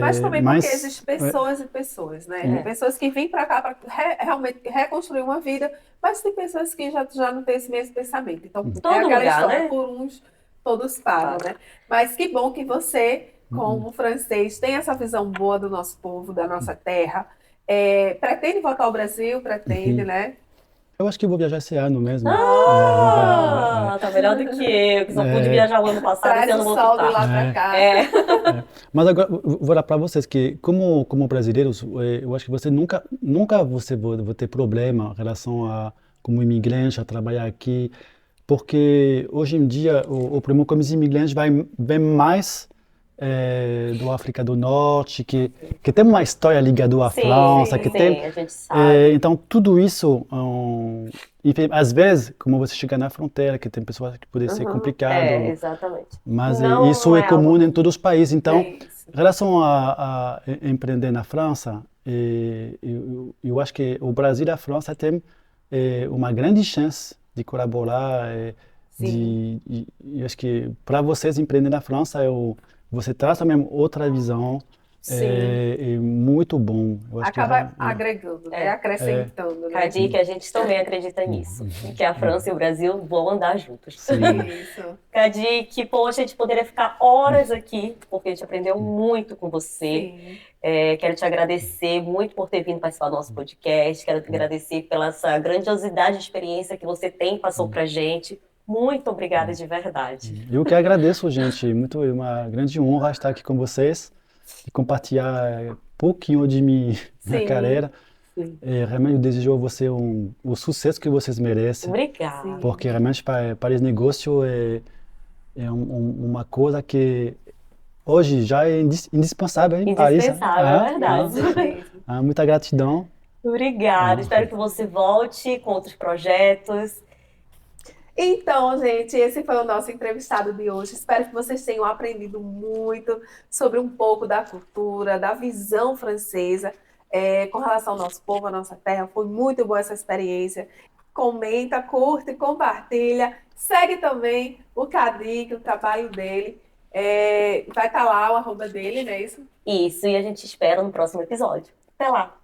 Mas também porque mas- existem pessoas e pessoas, né? É. Tem pessoas que vêm para cá para realmente reconstruir uma vida, mas tem pessoas que já não têm esse mesmo pensamento. Então, Todo é aquela lugar, história, né? por uns, todos pagam, Claro. né? Mas que bom que você, como francês, tem essa visão boa do nosso povo, da nossa terra. Pretende voltar ao Brasil? Pretende, né? Eu acho que eu vou viajar esse ano mesmo. Tá melhor do que eu, que só pude viajar o ano passado, Traz esse ano o vou sol de ficar. lá para cá. É. Mas agora, vou falar para vocês que, como brasileiros, eu acho que você nunca você vai ter problema em relação a, como imigrante, a trabalhar aqui, porque hoje em dia o problema com os imigrantes vem mais do África do Norte, que tem uma história ligada à Sim, França, sim, que sim, tem a gente sabe. então, tudo isso, enfim, às vezes, como você chega na fronteira, que tem pessoas que podem ser complicado, Exatamente. mas Não, isso não é é comum algo- em todos os países. Então, É isso. em relação a empreender na França, eu acho que o Brasil e a França têm uma grande chance de colaborar. Sim. Eu acho que para vocês empreender na França, você traz também outra visão. Sim. É muito bom. Eu acho que Acaba agregando, né? Acrescentando, né? Cadi, que a gente também acredita nisso, que a França e o Brasil vão andar juntos. Isso. Cadi, que poxa, a gente poderia ficar horas aqui, porque a gente aprendeu muito com você. Sim. Quero te agradecer muito por ter vindo participar do nosso podcast. Quero te agradecer pela essa grandiosidade de experiência que você tem e passou pra gente. Muito obrigada de verdade. Eu que agradeço, gente. É uma grande honra estar aqui com vocês e compartilhar um pouquinho de minha Sim. carreira. Sim. Realmente eu desejo a você o sucesso que vocês merecem, Obrigada. porque realmente para esse negócio uma coisa que hoje já é indispensável em Paris. Indispensável, é verdade. Muita gratidão. Obrigada. Espero que você volte com outros projetos. Então, gente, esse foi o nosso entrevistado de hoje. Espero que vocês tenham aprendido muito sobre um pouco da cultura, da visão francesa, com relação ao nosso povo, à nossa terra. Foi muito boa essa experiência. Comenta, curte, compartilha. Segue também o Cadi, o trabalho dele. Vai estar lá o arroba dele, não é isso? Isso, e a gente espera no próximo episódio. Até lá!